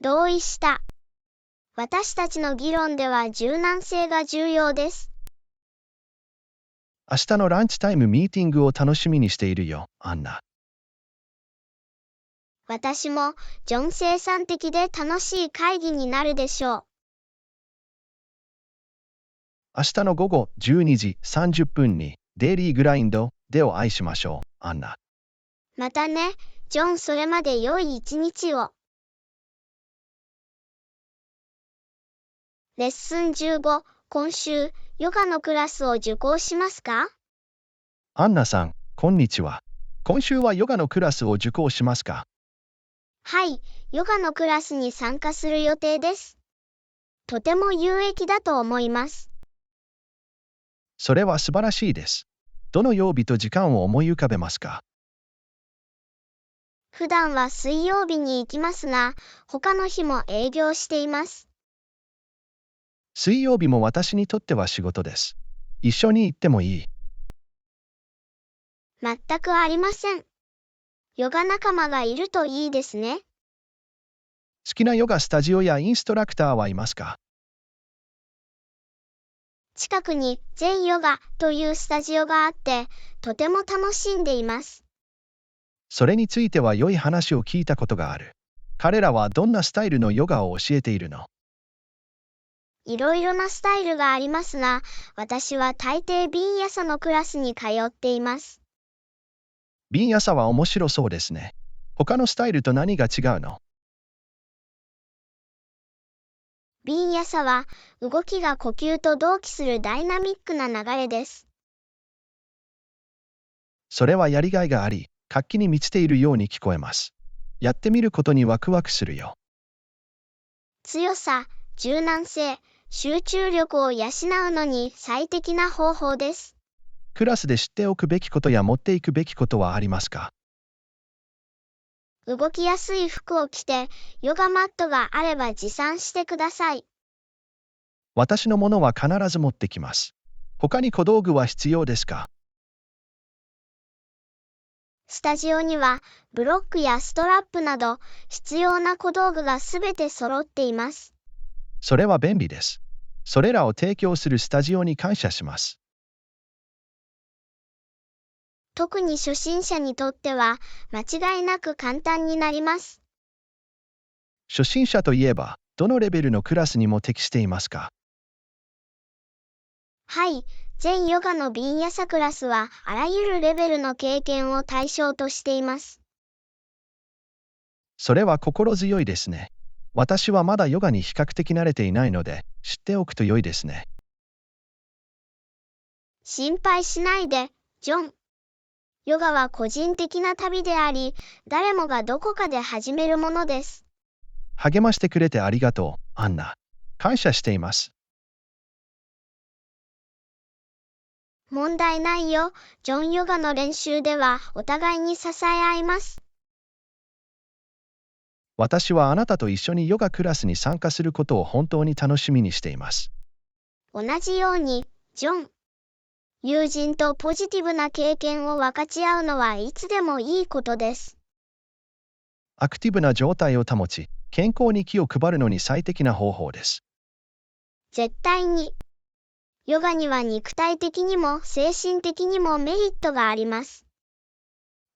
同意した。私たちの議論では柔軟性が重要です。明日のランチタイムミーティングを楽しみにしているよ、アンナ。私も、ジョン生産的で楽しい会議になるでしょう。明日の午後12時30分にデイリーグラインドでお会いしましょう、アンナ。またね、ジョン。それまで良い一日を。レッスン15、今週、ヨガのクラスを受講しますか？アンナさん、こんにちは。今週はヨガのクラスを受講しますか？はい、ヨガのクラスに参加する予定です。とても有益だと思います。それは素晴らしいです。どの曜日と時間を思い浮かべますか？普段は水曜日に行きますが、他の日も営業しています。水曜日も私にとっては仕事です。一緒に行ってもいい？全くありません。ヨガ仲間がいるといいですね。好きなヨガスタジオやインストラクターはいますか？近くに全ヨガというスタジオがあって、とても楽しんでいます。それについては良い話を聞いたことがある。彼らはどんなスタイルのヨガを教えているの？いろいろなスタイルがありますが、私は大抵ビンヤサのクラスに通っています。ビンヤサは面白そうですね。他のスタイルと何が違うの？ビンヤサは、動きが呼吸と同期するダイナミックな流れです。それはやりがいがあり、活気に満ちているように聞こえます。やってみることにワクワクするよ。強さ、柔軟性、集中力を養うのに最適な方法です。クラスで知っておくべきことや持っていくべきことはありますか？動きやすい服を着て、ヨガマットがあれば持参してください。私のものは必ず持ってきます。他に小道具は必要ですか？スタジオにはブロックやストラップなど必要な小道具がすべて揃っています。それは便利です。それらを提供するスタジオに感謝します。特に初心者にとっては間違いなく簡単になります。初心者といえば、どのレベルのクラスにも適していますか？はい、全ヨガのビンヤサクラスはあらゆるレベルの経験を対象としています。それは心強いですね。私はまだヨガに比較的慣れていないので、知っておくと良いですね。心配しないで、ジョン。ヨガは個人的な旅であり、誰もがどこかで始めるものです。励ましてくれてありがとう、アンナ。感謝しています。問題ないよ。ジョンヨガの練習ではお互いに支え合います。私はあなたと一緒にヨガクラスに参加することを本当に楽しみにしています。同じように、ジョン。友人とポジティブな経験を分かち合うのはいつでもいいことです。アクティブな状態を保ち、健康に気を配るのに最適な方法です。絶対に。ヨガには肉体的にも精神的にもメリットがあります。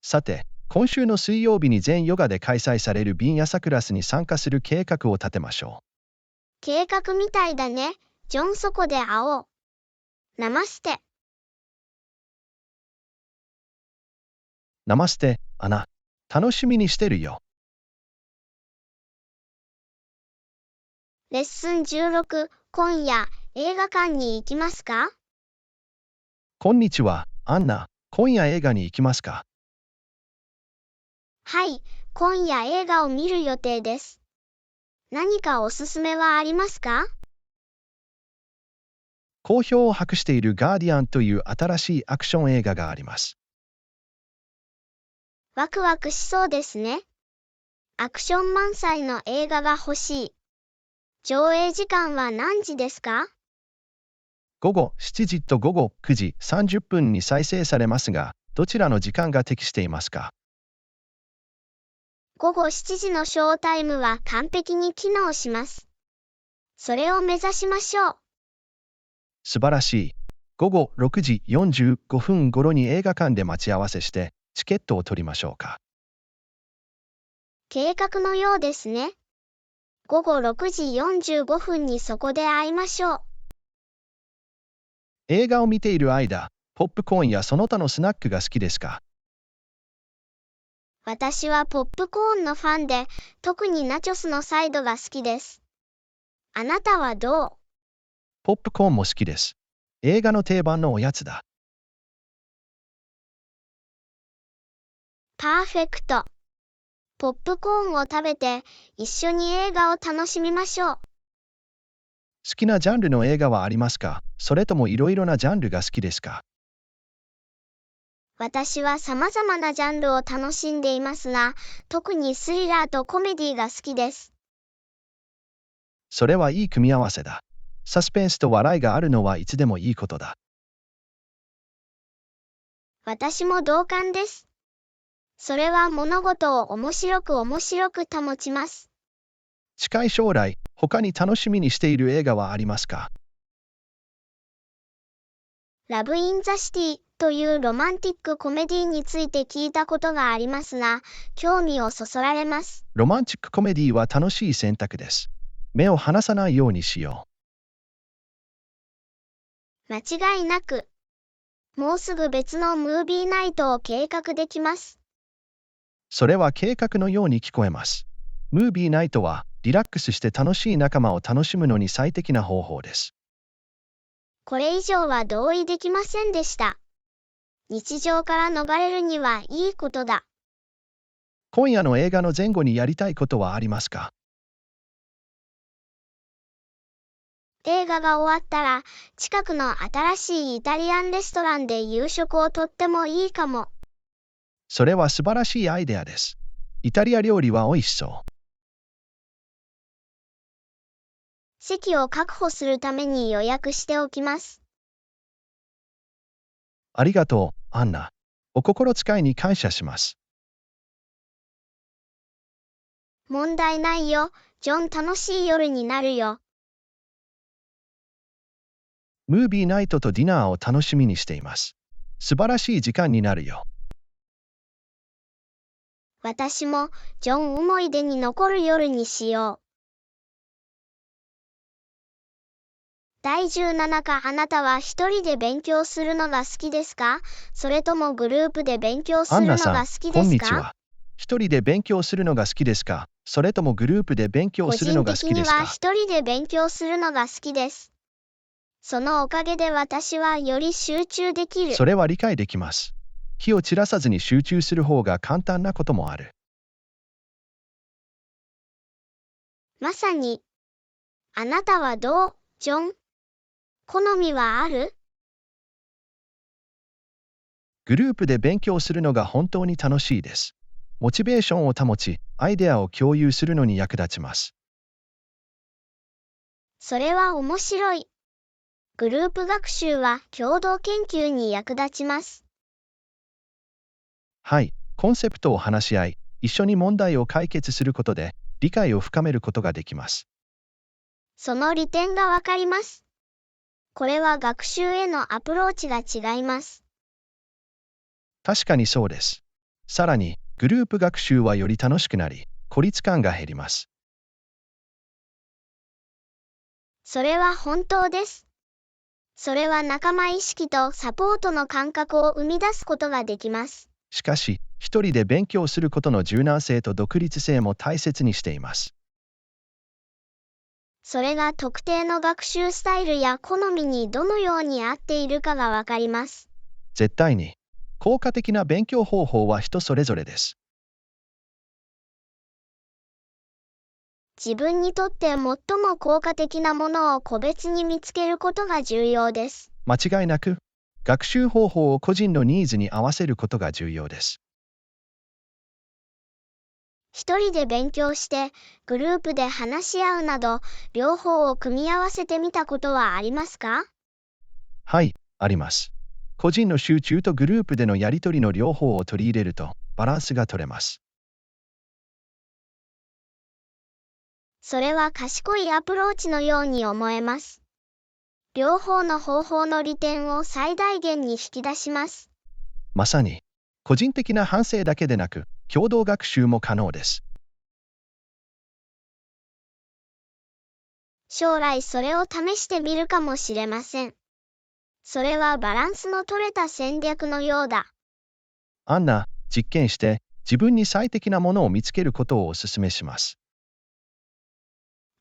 さて、今週の水曜日に全ヨガで開催されるビンヤサクラスに参加する計画を立てましょう。計画みたいだね。ジョン、そこで会おう。ナマステ。ナマステ、アナ。楽しみにしてるよ。レッスン16、今夜、映画館に行きますか？こんにちは、アンナ。今夜映画に行きますか？はい、今夜映画を見る予定です。何かおすすめはありますか？好評を博しているガーディアンという新しいアクション映画があります。ワクワクしそうですね。アクション満載の映画が欲しい。上映時間は何時ですか？午後7時と午後9時30分に再生されますが、どちらの時間が適していますか？午後7時のショータイムは完璧に機能します。それを目指しましょう。素晴らしい。午後6時45分頃に映画館で待ち合わせして、チケットを取りましょうか。計画のようですね。午後6時45分にそこで会いましょう。映画を見ている間、ポップコーンやその他のスナックが好きですか？私はポップコーンのファンで、特にナチョスのサイドが好きです。あなたはどう？ポップコーンも好きです。映画の定番のおやつだ。パーフェクト。ポップコーンを食べて、一緒に映画を楽しみましょう。好きなジャンルの映画はありますか？それともいろいろなジャンルが好きですか？私は様々なジャンルを楽しんでいますが、特にスリラーとコメディが好きです。それはいい組み合わせだ。サスペンスと笑いがあるのはいつでもいいことだ。私も同感です。それは物事を面白く保ちます。近い将来、他に楽しみにしている映画はありますか？ラブ・イン・ザ・シティというロマンティックコメディについて聞いたことがありますが、興味をそそられます。ロマンチックコメディは楽しい選択です。目を離さないようにしよ間違いなく。もうすぐ別のムービーナイトを計画できます。それは計画のように聞こえます。ムービーナイトはリラックスして楽しい仲間を楽しむのに最適な方法です。これ以上は同意できませんでした。日常から逃れるにはいいことだ。今夜の映画の前後にやりたいことはありますか？映画が終わったら、近くの新しいイタリアンレストランで夕食をとってもいいかも。それは素晴らしいアイデアです。イタリア料理は美味しそう。席を確保するために予約しておきます。ありがとう、アンナ。お心遣いに感謝します。問題ないよ。ジョン、楽しい夜になるよ。ムービーナイトとディナーを楽しみにしています。素晴らしい時間になるよ。私も、ジョン、思い出に残る夜にしよう。第17課、あなたは一人で勉強するのが好きですか？それともグループで勉強するのが好きこですか？んにちは。一人で勉強するのが好きですか？それともグループで勉強個するのが好人的にきですか？は一人で勉強するのが好きです。そのおかげで私はより集中できる。それは理解できます。火を散らさずに集中する方が簡単なこともある。まさに。あなたはどう、ジョン？好みはある？グループで勉強するのが本当に楽しいです。モチベーションを保ち、アイデアを共有するのに役立ちます。それは面白い。グループ学習は共同研究に役立ちます。はい、コンセプトを話し合い、一緒に問題を解決することで、理解を深めることができます。その利点がわかります。これは学習へのアプローチが違います。確かにそうです。さらに、グループ学習はより楽しくなり、孤立感が減ります。それは本当です。それは仲間意識とサポートの感覚を生み出すことができます。しかし、一人で勉強することの柔軟性と独立性も大切にしています。それが特定の学習スタイルや好みにどのように合っているかがわかります。絶対に。効果的な勉強方法は人それぞれです。自分にとって最も効果的なものを個別に見つけることが重要です。間違いなく、学習方法を個人のニーズに合わせることが重要です。一人で勉強して、グループで話し合うなど、両方を組み合わせてみたことはありますか？はい、あります。個人の集中とグループでのやり取りの両方を取り入れると、バランスが取れます。それは賢いアプローチのように思えます。両方の方法の利点を最大限に引き出します。まさに、個人的な反省だけでなく、共同学習も可能です。将来それを試してみるかもしれません。それはバランスの取れた戦略のようだ。アンナ、実験して自分に最適なものを見つけることをお勧めします。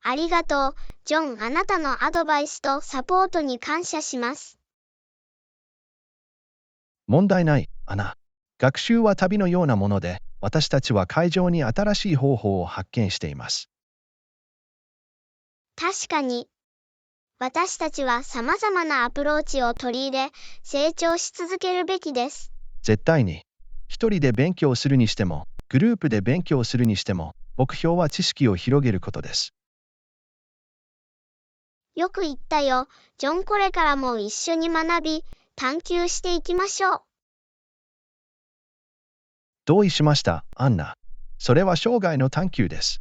ありがとう、ジョン。あなたのアドバイスとサポートに感謝します。問題ない、アナ。学習は旅のようなもので、私たちは会場に新しい方法を発見しています。確かに。私たちは様々なアプローチを取り入れ、成長し続けるべきです。絶対に。一人で勉強するにしても、グループで勉強するにしても、目標は知識を広げることです。よく言ったよ、ジョン。これからも一緒に学び、探求していきましょう。同意しました、アンナ。それは生涯の探求です。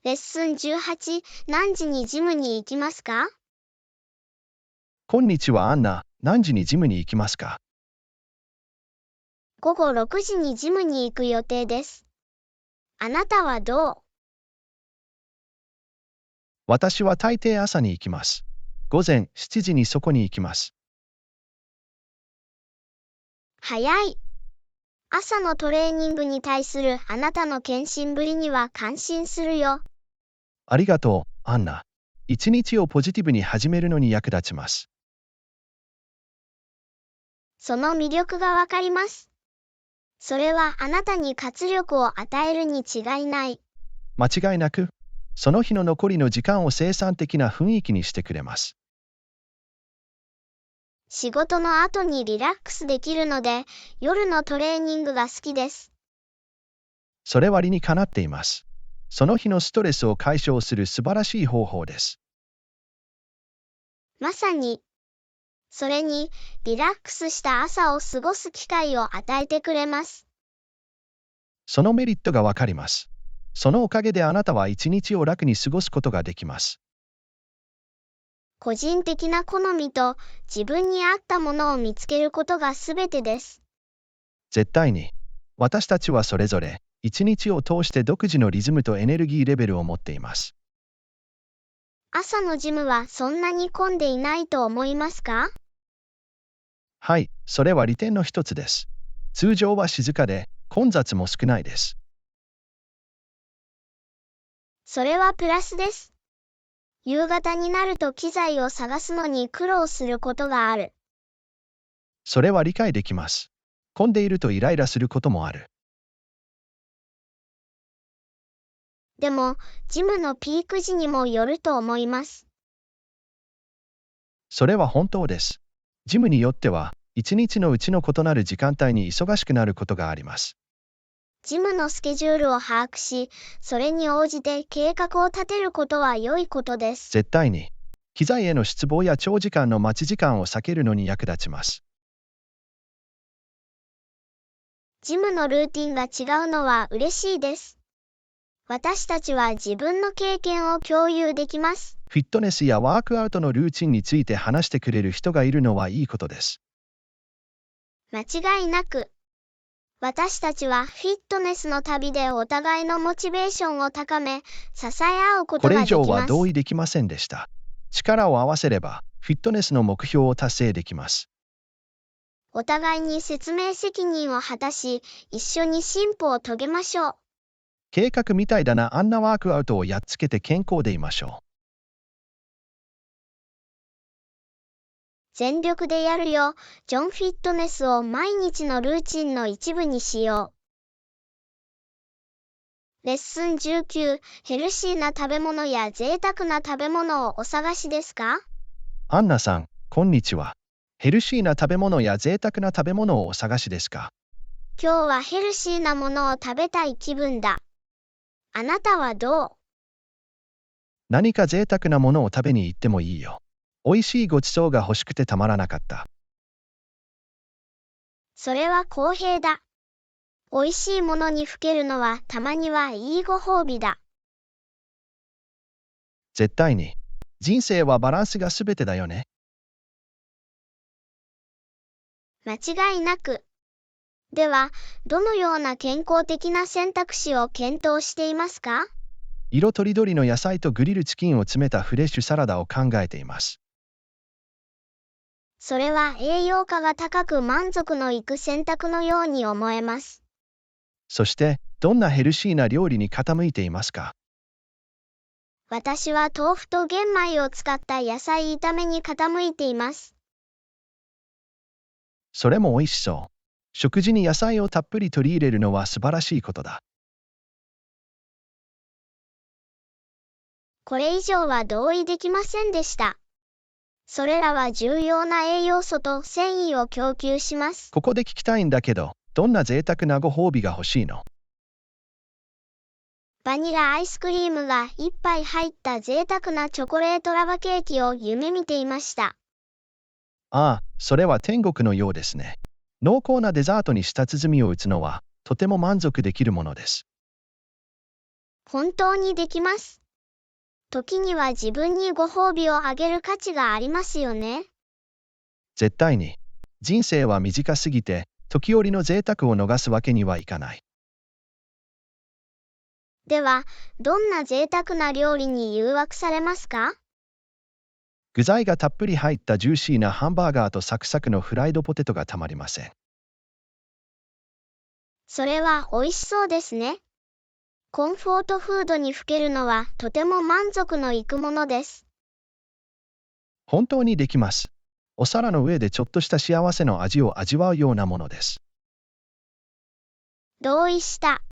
レッスン18、何時にジムに行きますか？こんにちは、アンナ。何時にジムに行きますか？午後6時にジムに行く予定です。あなたはどう？私は大抵朝に行きます。午前7時にそこに行きます。早い。朝のトレーニングに対するあなたの献身ぶりには感心するよ。ありがとう、アンナ。一日をポジティブに始めるのに役立ちます。その魅力がわかります。それはあなたに活力を与えるに違いない。間違いなく、その日の残りの時間を生産的な雰囲気にしてくれます。仕事の後にリラックスできるので、夜のトレーニングが好きです。それは理にかなっています。その日のストレスを解消する素晴らしい方法です。まさに。それに、リラックスした朝を過ごす機会を与えてくれます。そのメリットがわかります。そのおかげであなたは一日を楽に過ごすことができます。個人的な好みと自分に合ったものを見つけることがすべてです。絶対に。私たちはそれぞれ、一日を通して独自のリズムとエネルギーレベルを持っています。朝のジムはそんなに混んでいないと思いますか？はい、それは利点の一つです。通常は静かで、混雑も少ないです。それはプラスです。夕方になると機材を探すのに苦労することがある。それは理解できます。混んでいるとイライラすることもある。でも、ジムのピーク時にもよると思います。それは本当です。ジムによっては、一日のうちの異なる時間帯に忙しくなることがあります。ジムのスケジュールを把握し、それに応じて計画を立てることは良いことです。絶対に。機材への失望や長時間の待ち時間を避けるのに役立ちます。ジムのルーティンが違うのは嬉しいです。私たちは自分の経験を共有できます。フィットネスやワークアウトのルーチンについて話してくれる人がいるのはいいことです。間違いなく。私たちはフィットネスの旅でお互いのモチベーションを高め、支え合うことができます。これ以上は同意できませんでした。力を合わせれば、フィットネスの目標を達成できます。お互いに説明責任を果たし、一緒に進歩を遂げましょう。計画みたいだな。あんなワークアウトをやっつけて健康でいましょう。全力でやるよ。ジョンフィットネスを毎日のルーチンの一部にしよう。レッスン19、ヘルシーな食べ物や贅沢な食べ物をお探しですか？アンナさん、こんにちは。ヘルシーな食べ物や贅沢な食べ物をお探しですか？今日はヘルシーなものを食べたい気分だ。あなたはどう？何か贅沢なものを食べに行ってもいいよ。美味しいごちそうが欲しくてたまらなかった。それは公平だ。美味しいものにふけるのはたまにはいいご褒美だ。絶対に。人生はバランスが全てだよね。間違いなく。では、どのような健康的な選択肢を検討していますか？色とりどりの野菜とグリルチキンを詰めたフレッシュサラダを考えています。それは栄養価が高く満足のいく選択のように思えます。そして、どんなヘルシーな料理に傾いていますか？私は豆腐と玄米を使った野菜炒めに傾いています。それも美味しそう。食事に野菜をたっぷり取り入れるのは素晴らしいことだ。これ以上は同意できませんでした。それらは重要な栄養素と繊維を供給します。ここで聞きたいんだけど、どんな贅沢なご褒美が欲しいの？バニラアイスクリームが一杯入った贅沢なチョコレートラバケーキを夢見ていました。ああ、それは天国のようですね。濃厚なデザートに舌鼓を打つのは、とても満足できるものです。本当にできます。時には自分にご褒美をあげる価値がありますよね。絶対に。人生は短すぎて、時折の贅沢を逃すわけにはいかない。では、どんな贅沢な料理に誘惑されますか？具材がたっぷり入ったジューシーなハンバーガーとサクサクのフライドポテトがたまりません。それは美味しそうですね。コンフォートフードにふけるのはとても満足のいくものです。本当にできます。お皿の上でちょっとした幸せの味を味わうようなものです。同意した。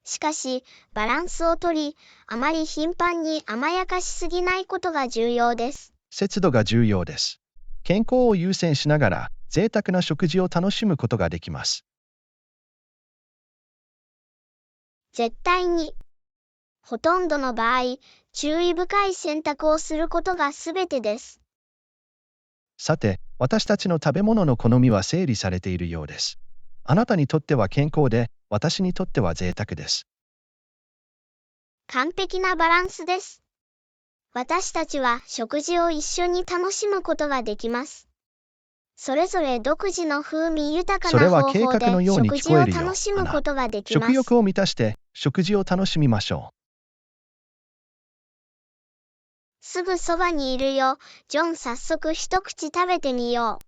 しかし、バランスをとり、あまり頻繁に甘やかしすぎないことが重要です。節度が重要です。健康を優先しながら、贅沢な食事を楽しむことができます。絶対に。ほとんどの場合、注意深い選択をすることがすべてです。さて、私たちの食べ物の好みは整理されているようです。あなたにとっては健康で、私にとっては贅沢です。完璧なバランスです。私たちは食事を一緒に楽しむことができます。それぞれ独自の風味豊かそれな方法は計画のでように食事を聞こえるよ、楽しむアナ。ことができます。食欲を満たして食事を楽しみましょう。すぐそばにいるよ。ジョン、早速一口食べてみよ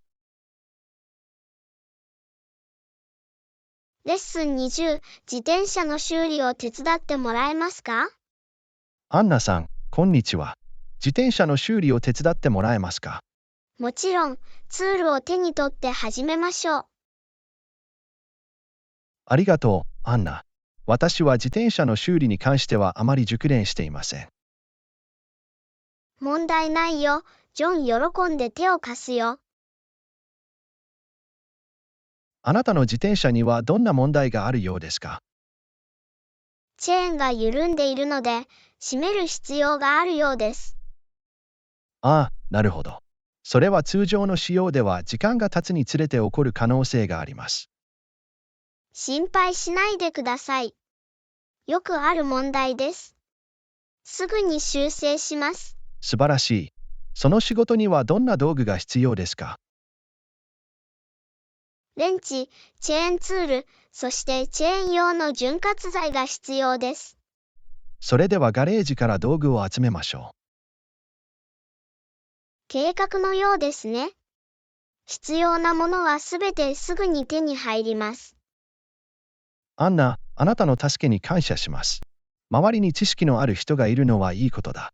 う。レッスン20、自転車の修理を手伝ってもらえますか？アンナさん、こんにちは。自転車の修理を手伝ってもらえますか？もちろん、ツールを手に取って始めましょう。ありがとう、アンナ。私は自転車の修理に関してはあまり熟練していません。問題ないよ。ジョン、喜んで手を貸すよ。あなたの自転車にはどんな問題があるようですか？チェーンが緩んでいるので、締める必要があるようです。ああ、なるほど。それは通常の使用では時間が経つにつれて起こる可能性があります。心配しないでください。よくある問題です。すぐに修正します。素晴らしい。その仕事にはどんな道具が必要ですか？レンチ、チェーンツール、そしてチェーン用の潤滑剤が必要です。それではガレージから道具を集めましょ計画のようですね。必要なものはすべてすぐに手に入ります。う。アンナ、あなたの助けに感謝します。周りに知識のある人がいるのはいいことだ。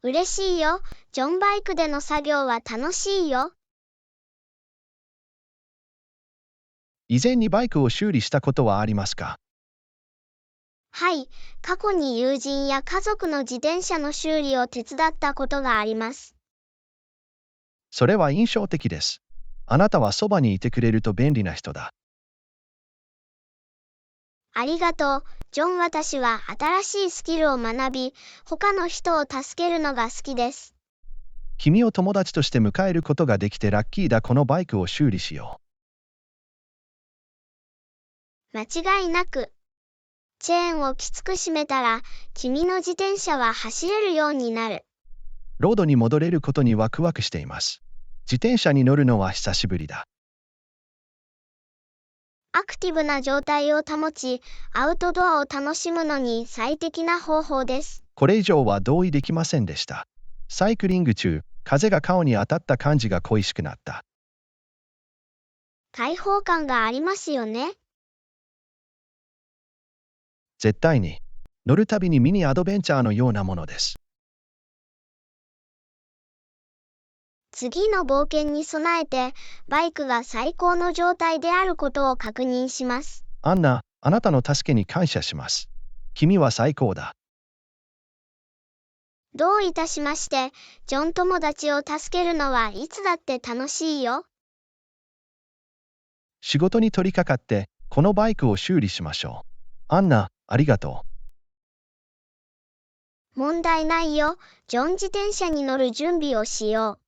嬉しいよ。ジョン、バイクでの作業は楽しいよ。以前にバイクを修理したことはありますか？はい、過去に友人や家族の自転車の修理を手伝ったことがあります。それは印象的です。あなたはそばにいてくれると便利な人だ。ありがとう、ジョン。私は新しいスキルを学び、他の人を助けるのが好きです。君を友達として迎えることができてラッキーだ。このバイクを修理しよ間違いなく。チェーンをきつく締めたら、君の自転車は走れるようになる。う。ロードに戻れることにワクワクしています。自転車に乗るのは久しぶりだ。アクティブな状態を保ち、アウトドアを楽しむのに最適な方法です。これ以上は同意できませんでした。サイクリング中、風が顔に当たった感じが恋しくなった。開放感がありますよね。絶対に。乗るたびにミニアドベンチャーのようなものです。次の冒険に備えて、バイクが最高の状態であることを確認します。アンナ、あなたの助けに感謝します。君は最高だ。どういたしまして、ジョン。友達を助けるのはいつだって楽しいよ。仕事に取り掛かって、このバイクを修理しましょう。アンナ、ありがと問題ないよ。ジョン。自転車に乗る準備をしよう。